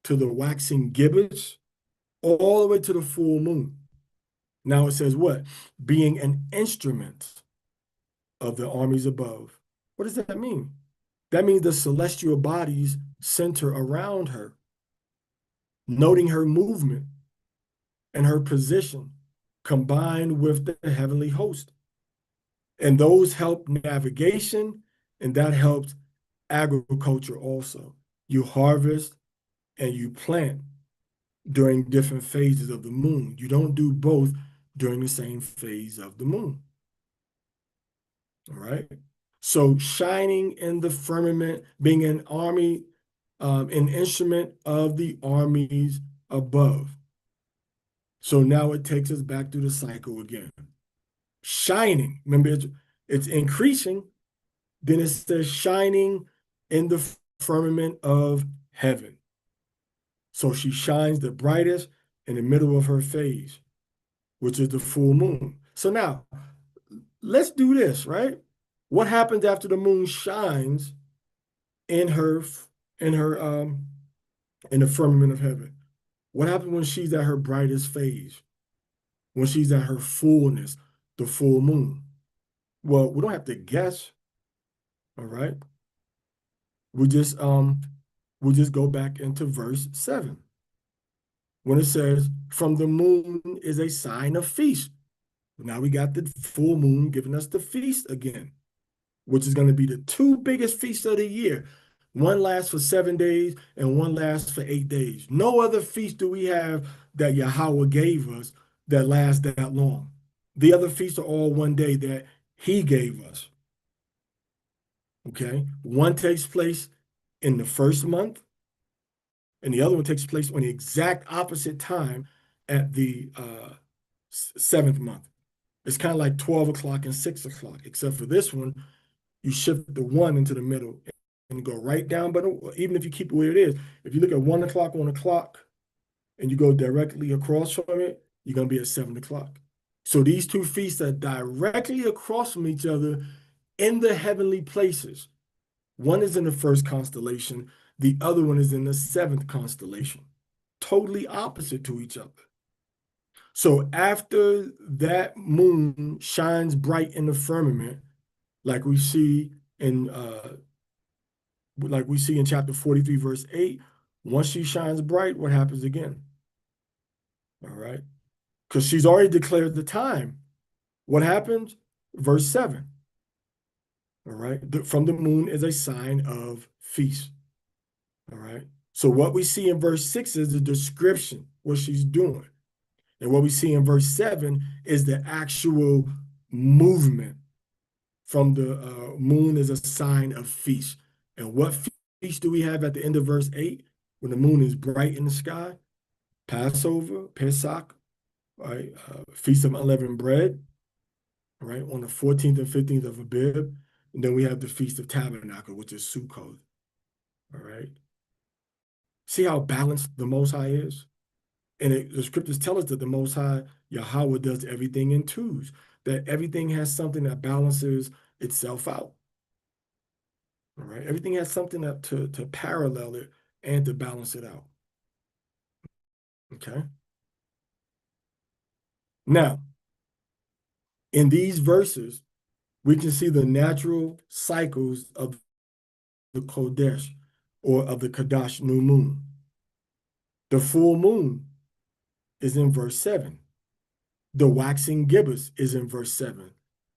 to the waxing gibbous, all the way to the full moon. Now it says what? Being an instrument of the armies above. What does that mean? That means the celestial bodies center around her. noting her movement and her position combined with the heavenly host. And those help navigation, and that helps agriculture also. You harvest and you plant during different phases of the moon. You don't do both during the same phase of the moon. All right. So shining in the firmament, being an army, an instrument of the armies above. So now it takes us back through the cycle again. Shining, remember it's increasing, then it says shining in the firmament of heaven. So she shines the brightest in the middle of her phase, which is the full moon. So now let's do this, right? What happens after the moon shines in her in her in the firmament of heaven? What happens when she's at her brightest phase? When she's at her fullness, the full moon? Well, we don't have to guess, all right? We just we just go back into verse 7 when it says, "From the moon is a sign of feast." Now we got the full moon giving us the feast again, which is going to be the two biggest feasts of the year. One lasts for 7 days and one lasts for 8 days. No other feast do we have that Yahweh gave us that lasts that long. The other feasts are all one day that he gave us. Okay. One takes place in the first month, and the other one takes place on the exact opposite time at the seventh month. It's kind of like 12 o'clock and 6 o'clock, except for this one, you shift the one into the middle and go right down. But even if you keep it where it is, if you look at 1 o'clock on the clock and you go directly across from it, you're going to be at 7 o'clock. So these two feasts are directly across from each other in the heavenly places. One is in the first constellation, the other one is in the seventh constellation, totally opposite to each other. So after that moon shines bright in the firmament, like we see in chapter 43, verse 8, once she shines bright, what happens again? All right. Because she's already declared the time. What happens? Verse 7. All right. From the moon is a sign of feast. All right. So what we see in verse 6 is the description, what she's doing. And what we see in verse 7 is the actual movement from the moon is a sign of feast. And what feast do we have at the end of verse 8 when the moon is bright in the sky? Passover, Pesach, right? Feast of Unleavened Bread, right? On the 14th and 15th of Abib. And then we have the Feast of Tabernacle, which is Sukkot, all right? See how balanced the Most High is? And the scriptures tell us that the Most High, Yahweh, does everything in twos, that everything has something that balances itself out. All right. Everything has something to parallel it and to balance it out. Okay. Now, in these verses, we can see the natural cycles of the Kodesh or of the Kadash new moon. The full moon is in verse 7. The waxing gibbous is in verse 7.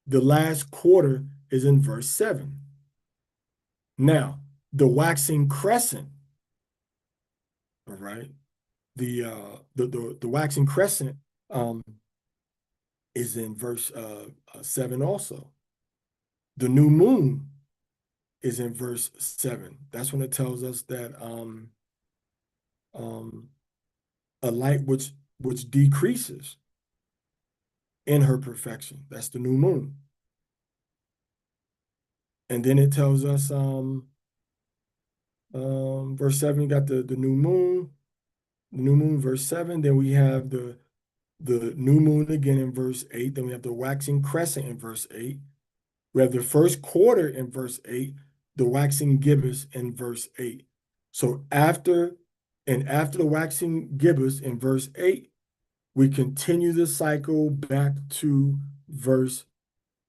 The last quarter is in verse 7. Now, the waxing crescent, all right, the waxing crescent is in verse 7 also. The new moon is in verse 7. That's when it tells us that a light which decreases in her perfection. That's the new moon. And then it tells us verse 7, you got the new moon, verse 7. Then we have the new moon again in verse 8. Then we have the waxing crescent in verse 8. We have the first quarter in verse 8, the waxing gibbous in verse 8. So after the waxing gibbous in verse 8, we continue the cycle back to verse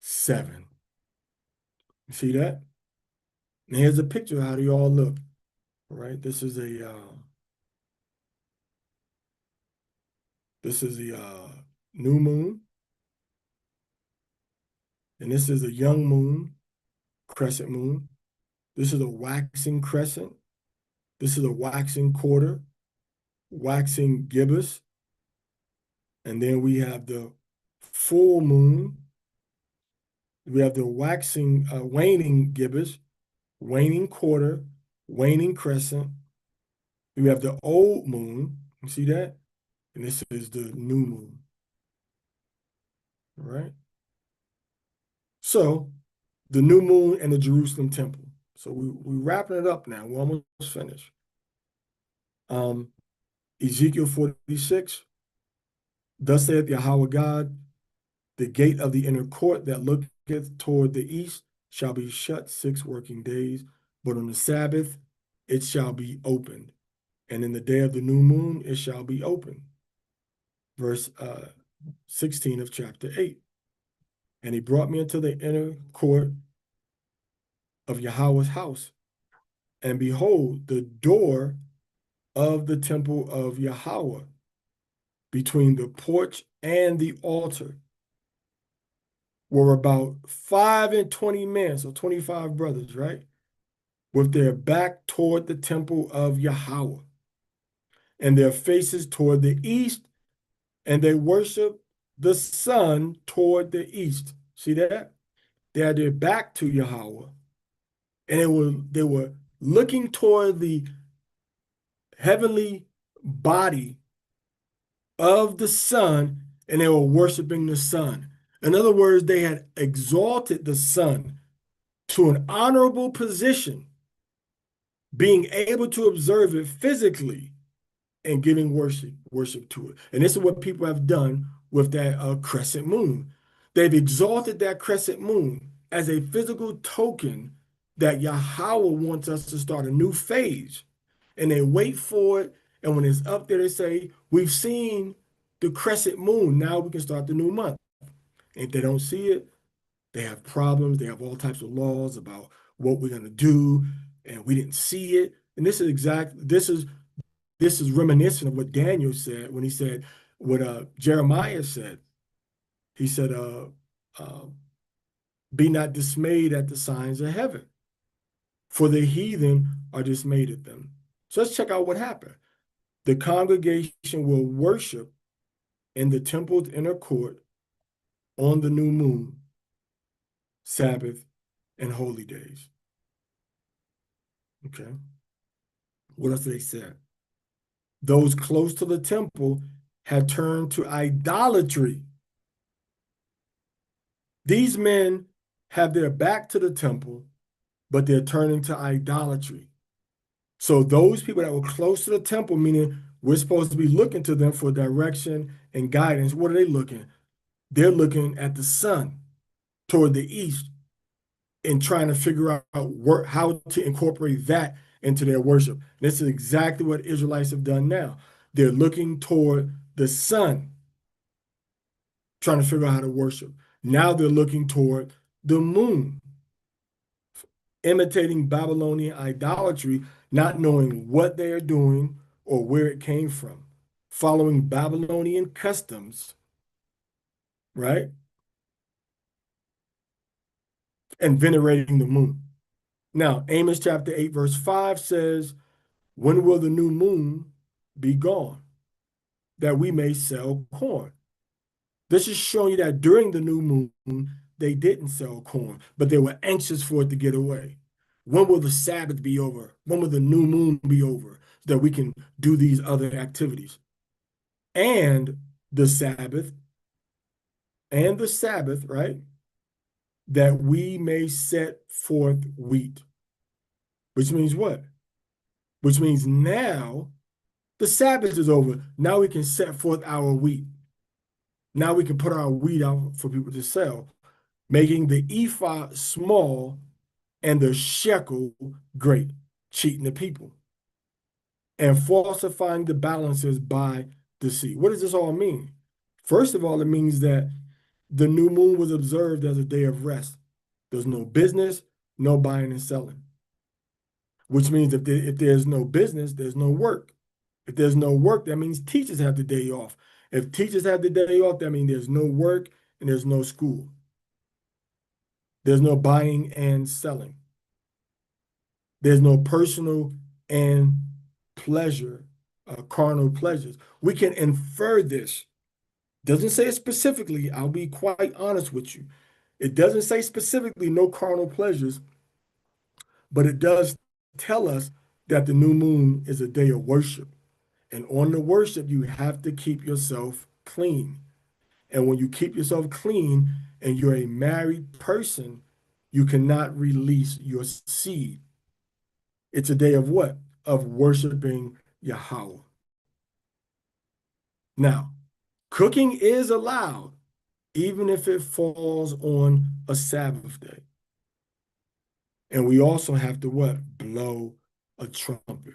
7. You see that? And here's a picture of how they all look. All right, this is a This is the new moon, and this is a young moon, crescent moon. This is a waxing crescent. This is a waxing quarter, waxing gibbous. And then we have the full moon. We have the waxing, waning gibbous, waning quarter, waning crescent. We have the old moon. You see that? And this is the new moon. All right. So the new moon and the Jerusalem temple. So we're wrapping it up now. We're almost finished. Ezekiel 46, thus saith Yahweh God, the gate of the inner court that looketh toward the east shall be shut 6 working days, but on the Sabbath it shall be opened, and in the day of the new moon it shall be opened. Verse 16 of chapter 8. And he brought me into the inner court of Yahweh's house, and behold, the door of the temple of Yahweh between the porch and the altar were about 25 men, so 25 brothers, right? With their back toward the temple of Yahweh and their faces toward the east, and they worship the sun toward the east. See that? They had their back to Yahweh, and they were looking toward the heavenly body of the sun, and they were worshiping the sun. In other words, they had exalted the sun to an honorable position, being able to observe it physically and giving worship to it. And this is what people have done with that crescent moon. They've exalted that crescent moon as a physical token that Yahweh wants us to start a new phase. And they wait for it. And when it's up there, they say, we've seen the crescent moon. Now we can start the new month. And if they don't see it, they have problems. They have all types of laws about what we're going to do. And we didn't see it. And this is reminiscent of what Daniel said when he said what Jeremiah said. He said, be not dismayed at the signs of heaven, for the heathen are dismayed at them. So let's check out what happened. The congregation will worship in the temple's inner court on the new moon, Sabbath, and holy days. Okay. What else did they say? Those close to the temple had turned to idolatry. These men have their back to the temple, but they're turning to idolatry. So those people that were close to the temple, meaning we're supposed to be looking to them for direction and guidance, what are they looking? They're looking at the sun toward the east and trying to figure out how to incorporate that into their worship. And this is exactly what Israelites have done now. They're looking toward the sun, trying to figure out how to worship. Now they're looking toward the moon, imitating Babylonian idolatry, not knowing what they are doing or where it came from, following Babylonian customs, right? And venerating the moon. Now, Amos chapter 8, verse 5 says, when will the new moon be gone, that we may sell corn? This is showing you that during the new moon, they didn't sell corn, but they were anxious for it to get away. When will the Sabbath be over? When will the new moon be over so that we can do these other activities? And the Sabbath, right? That we may set forth wheat. Which means what? Which means now the Sabbath is over. Now we can set forth our wheat. Now we can put our wheat out for people to sell, making the ephah small and the shekel great, cheating the people, and falsifying the balances by deceit. What does this all mean? First of all, it means that the new moon was observed as a day of rest. There's no business, no buying and selling, which means if there's no business, there's no work. If there's no work, that means teachers have the day off. If teachers have the day off, that means there's no work and there's no school. There's no buying and selling. There's no personal and pleasure, carnal pleasures. We can infer this. Doesn't say it specifically. I'll be quite honest with you. It doesn't say specifically no carnal pleasures, but it does tell us that the new moon is a day of worship. And on the worship, you have to keep yourself clean. And when you keep yourself clean and you're a married person, you cannot release your seed. It's a day of what? Of worshiping Yahweh. Now, cooking is allowed, even if it falls on a Sabbath day. And we also have to what? Blow a trumpet,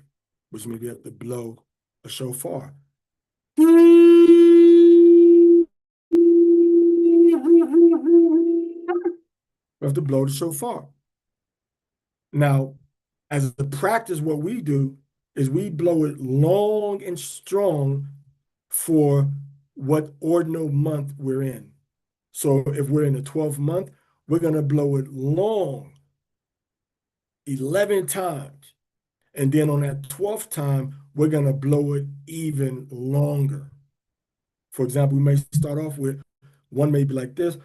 which means we have to blow a shofar. We have to blow the shofar. Now, as a practice, what we do is we blow it long and strong for what ordinal month we're in. So if we're in the 12th month, we're going to blow it long, 11 times. And then on that 12th time, we're going to blow it even longer. For example, we may start off with one may be like this.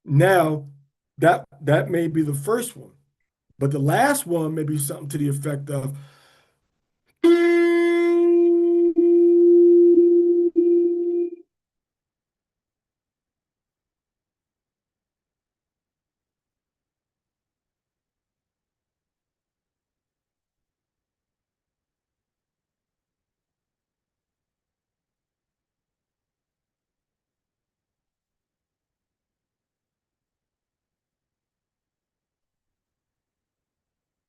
Now, that may be the first one, but the last one may be something to the effect of.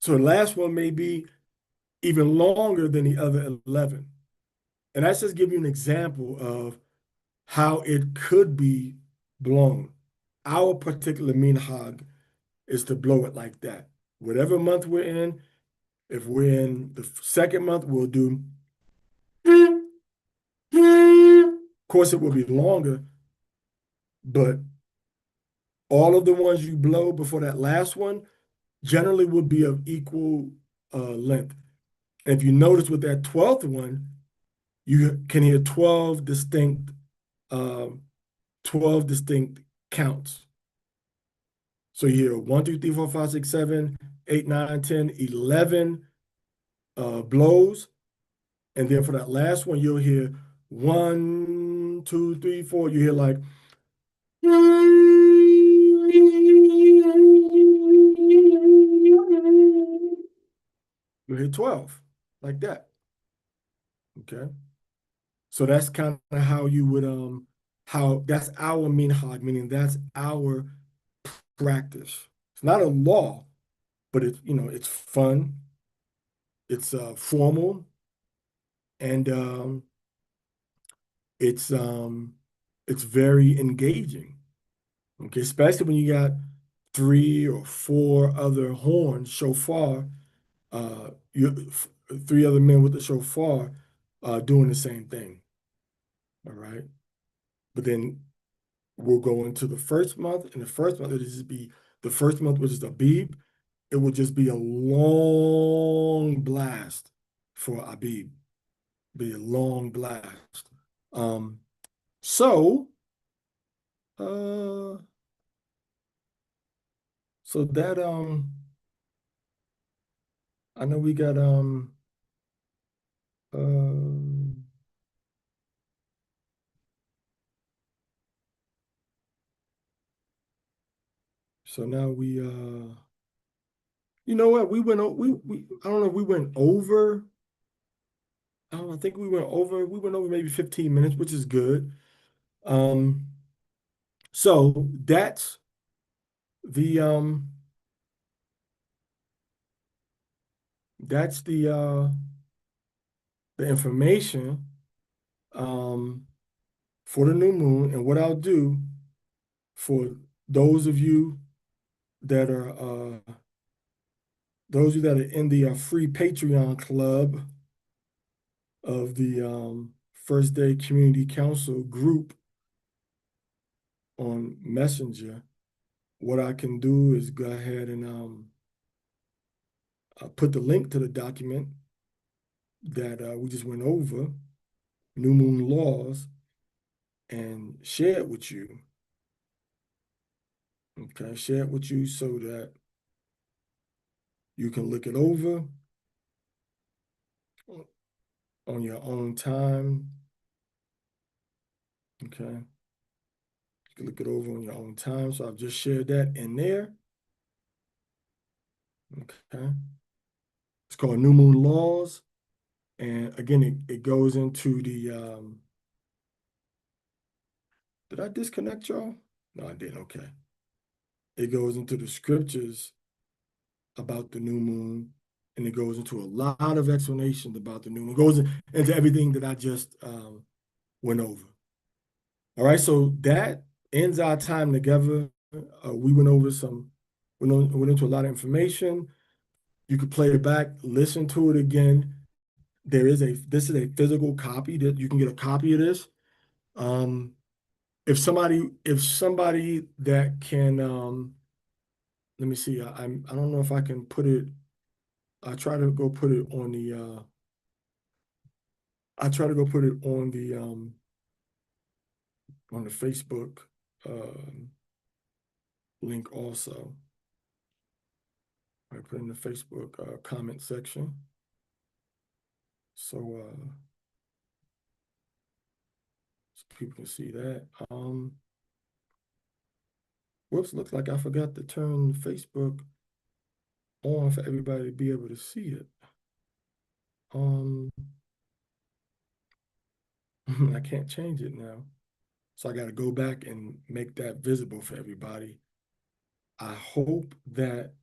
So the last one may be even longer than the other 11. And that's just give you an example of how it could be blown. Our particular minhag is to blow it like that. Whatever month we're in, if we're in the second month, we'll do. Of course, it will be longer, but all of the ones you blow before that last one generally will be of equal length. And if you notice with that 12th one, you can hear 12 distinct counts. So you hear 1, 2, 3, 4, 5, 6, 7, 8, 9, 10, 11 blows. And then for that last one, you'll hear 1, 2, 3, 4. You hear like, you hear 12, like that. Okay. So that's kind of how you would how that's our minhag, meaning that's our practice. It's not a law, but it's it's fun, it's formal, and it's very engaging. Okay, especially when you got 3 or 4 other horns, shofar, three other men with the shofar doing the same thing. All right. But then we'll go into the first month, and the first month, it'll just be the first month, which is Abib. It will just be a long blast for Abib. Be a long blast. So, uh, so that I know we got um so now we you know what we I don't know if we went over. I don't know, I think we went over maybe 15 minutes, which is good. Um, so the um that's the information um, for the new moon. And what I'll do for those of you that are those of you that are in the free Patreon club of the First Day Community Council group on Messenger, what I can do is go ahead and put the link to the document that we just went over, New Moon Laws, and share it with you. Okay, share it with you so that you can look it over on your own time. Okay, you can look it over on your own time. So I've just shared that in there. Okay, it's called New Moon Laws. And again, it goes into the, did I disconnect y'all? No, I didn't. Okay. It goes into the scriptures about the new moon, and it goes into a lot of explanations about the new moon. It goes into everything that I just went over. All right, so that ends our time together. We went over went into a lot of information. You could play it back, listen to it again. This is a physical copy that you can get a copy of this. Um, if somebody that can, let me see, I don't know if I can put it, I try to go put it on the, I try to go put it on the Facebook link also. I put it in the Facebook comment section. So, so people can see that. Whoops, looks like I forgot to turn Facebook on for everybody to be able to see it. I can't change it now. So I got to go back and make that visible for everybody. I hope that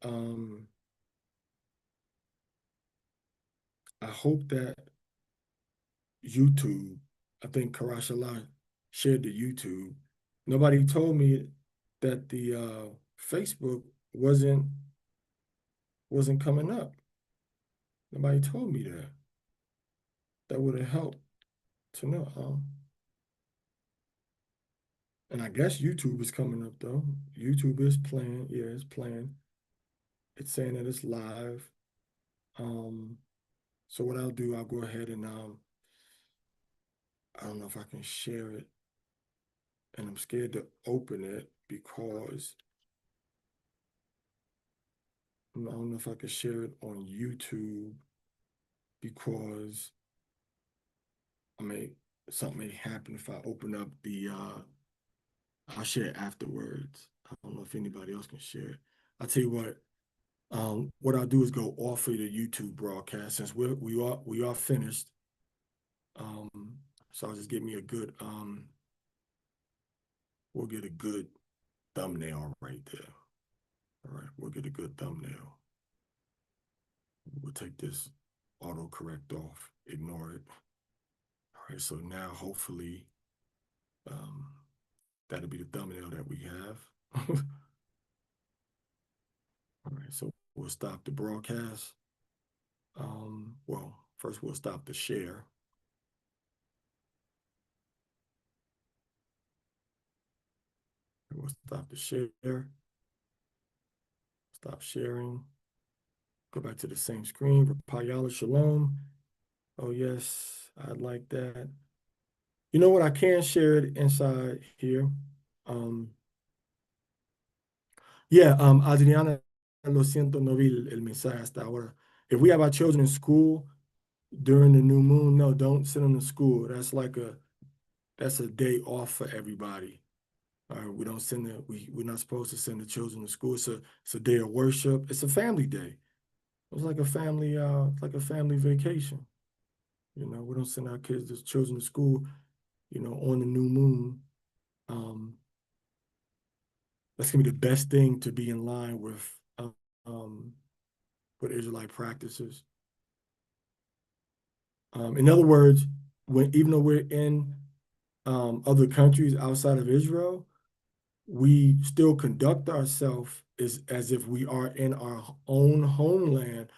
YouTube, I think Karashala shared the YouTube. Nobody told me that the Facebook wasn't coming up. Nobody told me that. That would have helped to know. And I guess YouTube is coming up though. YouTube is playing. Yeah, it's playing. It's saying that it's live. So what I'll do, I'll go ahead and I don't know if I can share it, and I'm scared to open it because I don't know if I can share it on YouTube because I may something may happen if I open up the I'll share it afterwards. I don't know if anybody else can share it. I'll tell you what I'll do is go off of the YouTube broadcast since we are finished. So I'll just give me a good we'll get a good thumbnail right there. All right, we'll get a good thumbnail. We'll take this autocorrect off, ignore it. All right, so now hopefully that'll be the thumbnail that we have. All right, so we'll stop the broadcast. Well, first we'll stop the share. We'll stop the share. Stop sharing. Go back to the same screen. Rapayala Shalom. Oh yes, I'd like that. You know what? I can share it inside here. Yeah, Adriana, lo siento, no vi el mensaje hasta ahora. If we have our children in school during the new moon, no, don't send them to school. That's a day off for everybody. We don't we're not supposed to send the children to school. It's a day of worship. It's a family day. It's like a family vacation. You know, we don't send our children to school, you know, on the new moon. That's gonna be the best thing to be in line with Israelite practices. In other words, when even though we're in other countries outside of Israel, we still conduct ourselves as if we are in our own homeland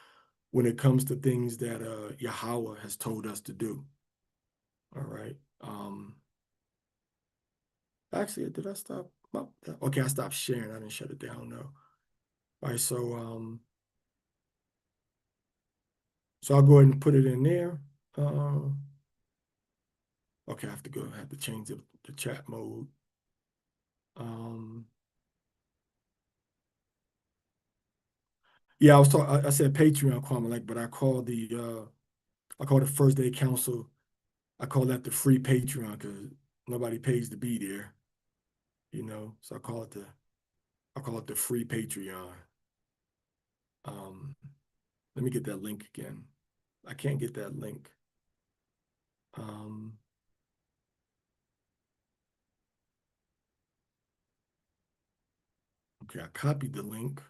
when it comes to things that Yahweh has told us to do. All right. Actually, did I stop? Okay, I stopped sharing. I didn't shut it down, no. All right, so I'll go ahead and put it in there. Okay, I have to change the chat mode. Um, yeah, I said Patreon, Kwame, but I call the First Day Council. I call that the free Patreon because nobody pays to be there, you know. So I call it the free Patreon. Um, Let me get that link again. I can't get that link. Um, okay, I copied the link.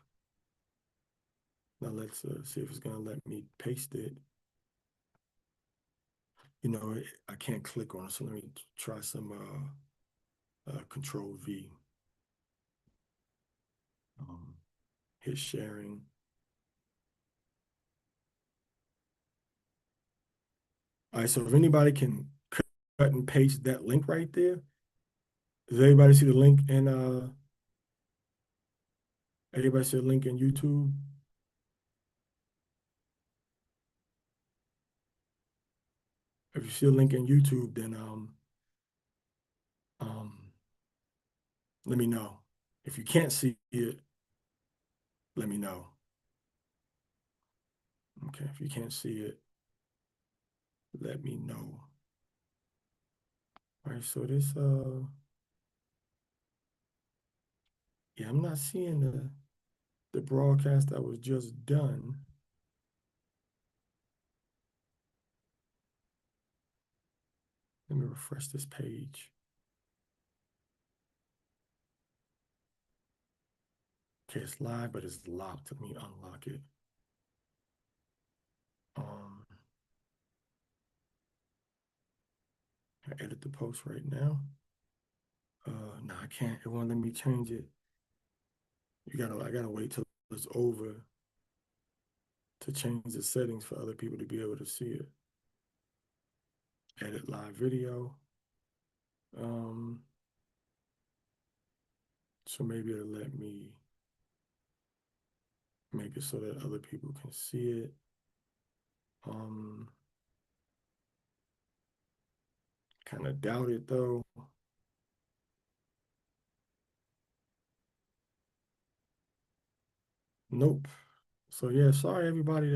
Now let's see if it's gonna let me paste it. You know, I can't click on it, so let me try some Control V. Um, Hit sharing. All right, so if anybody can cut and paste that link right there, does everybody see the link in everybody see the link in YouTube? If you see a link in YouTube, then um let me know. If you can't see it, let me know. Okay, if you can't see it, let me know. All right, so this yeah, I'm not seeing the broadcast that was just done. Let me refresh this page. Okay, it's live, but it's locked. Let me unlock it. Um, I edit the post right now. No, I can't. It won't let me change it. I gotta wait till it's over to change the settings for other people to be able to see it. Edit live video. Um, so maybe it'll let me make it so that other people can see it. Kind of doubt it though. Nope. So yeah, sorry everybody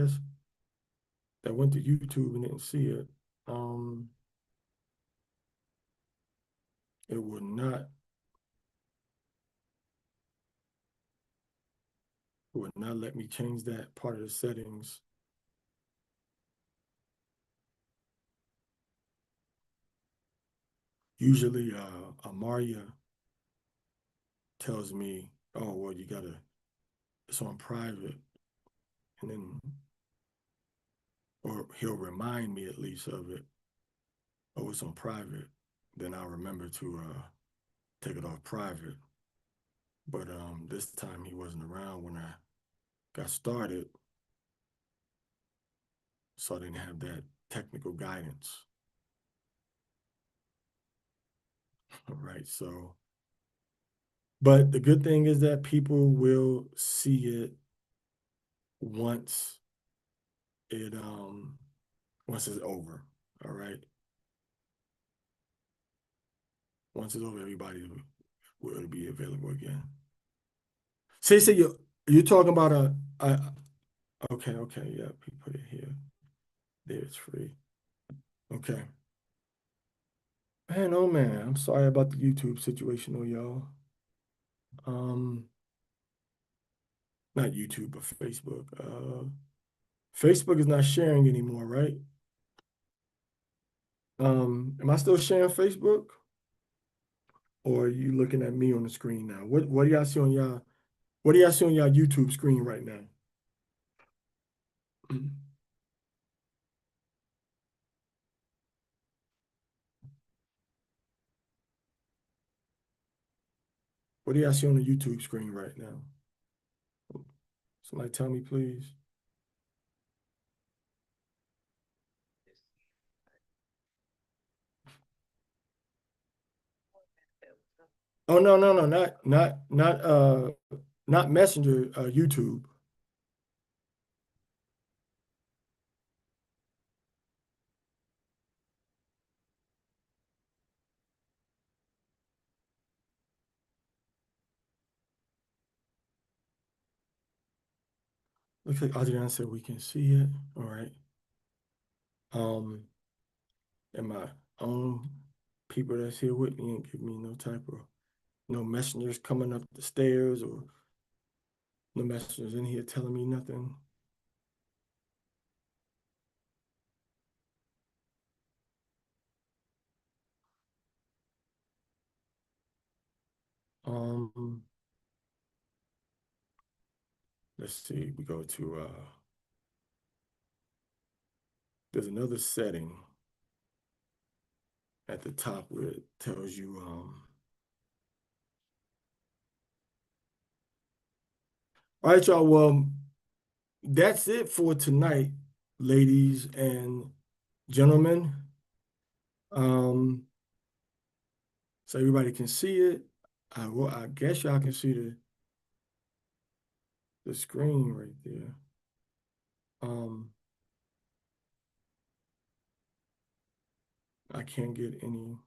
that went to YouTube and didn't see it. Um, it would not let me change that part of the settings. Usually, Amaria tells me, "Oh, well, it's on private," and then, or he'll remind me at least of it. Oh, it's on private. Then I'll remember to take it off private. But this time he wasn't around when I got started, so I didn't have that technical guidance. Right. So, but the good thing is that people will see it once it once it's over. All right. Once it's over, everybody will be available again. So you're talking about okay, yeah, we put it here. There, it's free. Okay. Man, oh man, I'm sorry about the YouTube situation, oh y'all. Um, Not YouTube, but Facebook. Facebook is not sharing anymore, right? Am I still sharing Facebook? Or are you looking at me on the screen now? What do y'all see on y'all YouTube screen right now? What do y'all see on the YouTube screen right now? Somebody tell me, please. Oh, no, no, no, not Messenger, YouTube. Looks like Adriana said we can see it. All right. And my own people that's here with me and give me no type of no messengers coming up the stairs or no messengers in here telling me nothing. Um, let's see, we go to there's another setting at the top where it tells you all right, y'all. Well, that's it for tonight, ladies and gentlemen. Um, so everybody can see it. I guess y'all can see the screen right there. I can't get any.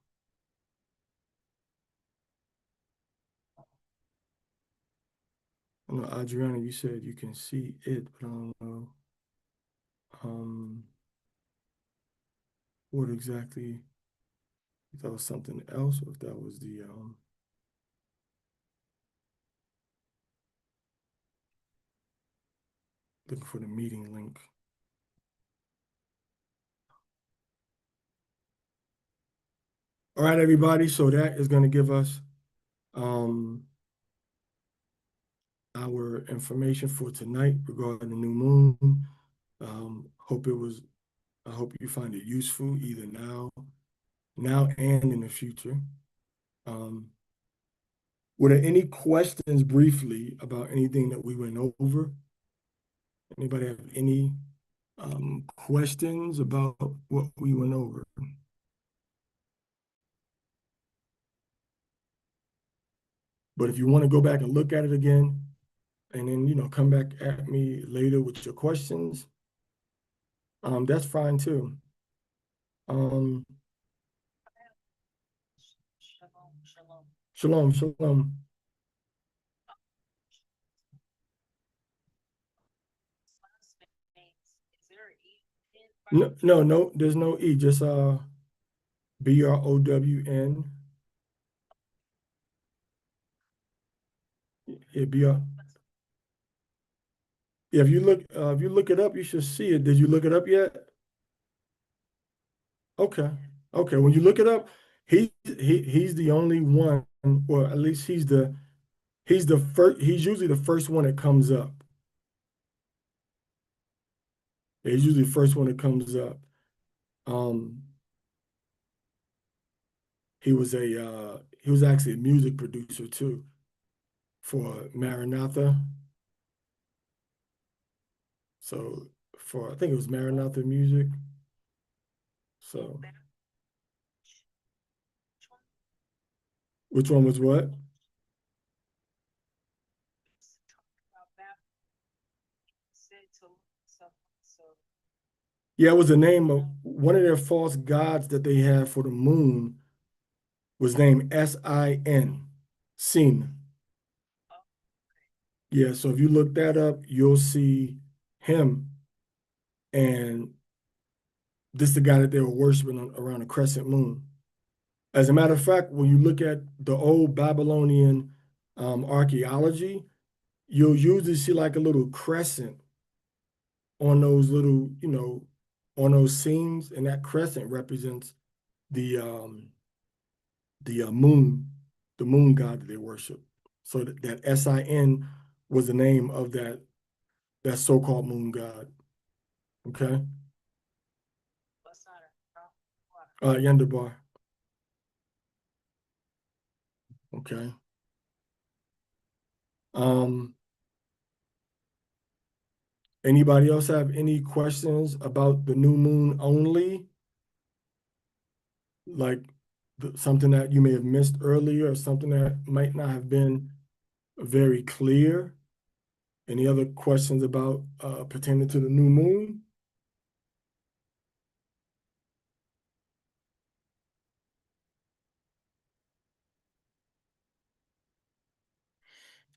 I know, Adriana, you said you can see it, but I don't know um, what exactly, if that was something else or if that was the, looking for the meeting link. All right, everybody, so that is going to give us um, our information for tonight regarding the new moon. Hope it was, I hope you find it useful either now and in the future. Um, were there any questions briefly about anything that we went over? Anybody have any questions about what we went over? But if you want to go back and look at it again, and then, come back at me later with your questions, that's fine too. Um, Shalom, shalom. No, no, no, there's no E, just Brown. Yeah, BR. Yeah, if you look it up, you should see it. Did you look it up yet? Okay. Okay. When you look it up, he's the only one, or at least he's the first, he's usually the first one that comes up. Yeah, he's usually the first one that comes up. Um, he was actually a music producer too for Maranatha. So for I think it was Maranatha Music. So which one was what? Yeah, it was the name of one of their false gods that they had for the moon was named Sin, Sin. Yeah, so if you look that up, you'll see him, and this is the guy that they were worshiping around the crescent moon. As a matter of fact, when you look at the old Babylonian archaeology, you'll usually see like a little crescent on those little, on those seams, and that crescent represents the moon, the moon god that they worship. So that Sin was the name of that so-called moon god. Okay. Yandabar. Okay. Um, Anybody else have any questions about the new moon only? Like something that you may have missed earlier or something that might not have been very clear? Any other questions about pertaining to the new moon?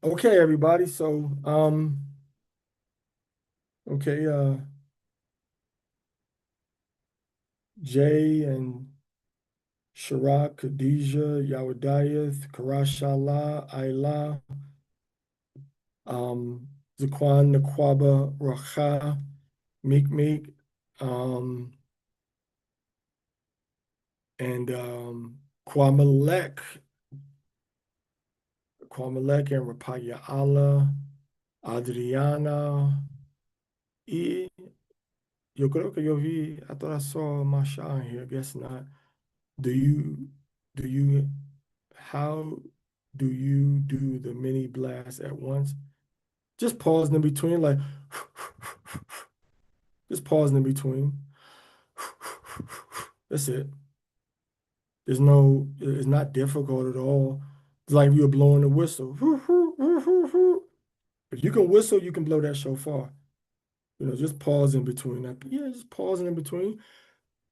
Okay, everybody. So, okay, Jay and Sharak, Khadijah, Yawadayath, Karashala, Ayla, um, Zaquan, Naquaba, Racha, Meek Meek, um, and Kwamalek, Kwamalek and Rapaya Allah, Adriana, y yo creo que yo vi, I thought I saw Masha in here, I guess not. Do you, do you, how do you do the mini blast at once? Just pausing in between, like, just pausing in between. That's it. It's not difficult at all. It's like you're blowing a whistle. If you can whistle, you can blow that shofar. Just pause in between. Like, yeah, just pausing in between.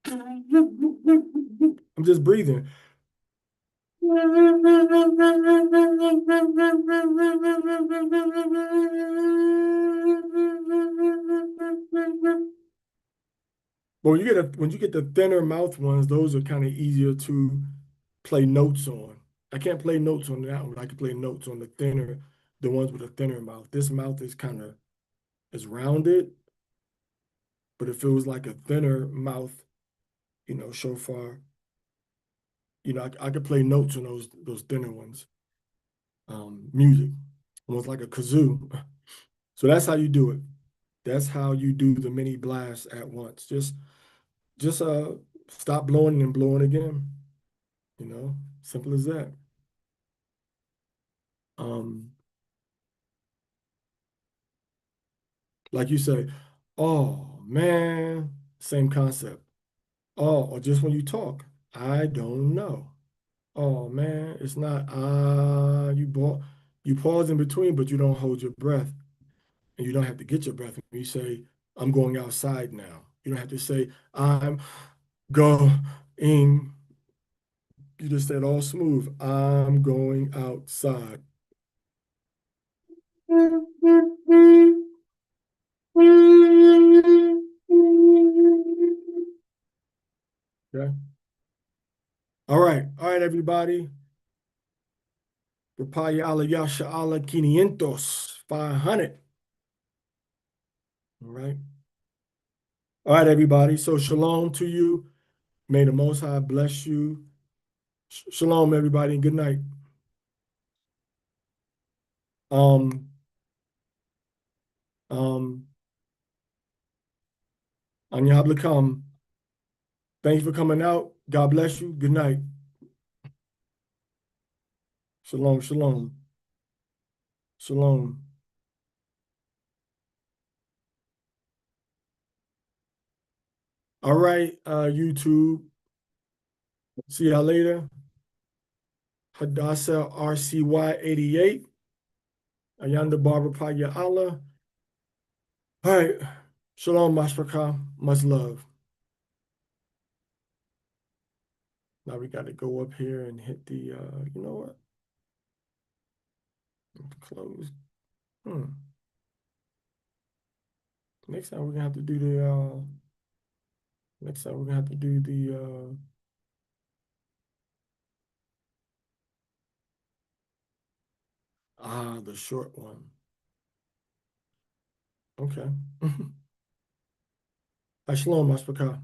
I'm just breathing. But when you get the thinner mouth ones, those are kind of easier to play notes on. I can't play notes on that one. I can play notes on the ones with a thinner mouth. This mouth is rounded, but it feels like a thinner mouth, shofar. I could play notes on those thinner ones. Music, almost like a kazoo. So that's how you do it. That's how you do the mini blast at once. Just stop blowing and blowing again. Simple as that. Um, like you say, oh man, same concept. Oh, or just when you talk, I don't know. Oh man, it's not you pause in between, but you don't hold your breath, and you don't have to get your breath. You say, I'm going outside now. You don't have to say, I'm going. You just said all smooth. I'm going outside. Okay. All right, everybody. Rapaya ala yasha ala 500, 500. All right. All right, everybody. So shalom to you. May the Most High bless you. Shalom, everybody, and good night. Um, um, Anya Blakam. Thanks for coming out. God bless you. Good night. Shalom, shalom, shalom. All right, YouTube. See y'all later. Hadassah RCY 88. Ayanda Barbara Paya Allah. All right. Shalom, Mashpaka. Much love. Now we got to go up here and hit the, you know what? Close. Next time we're gonna have to do next time we're gonna have to do the short one. Okay. Shalom, Mashpaka.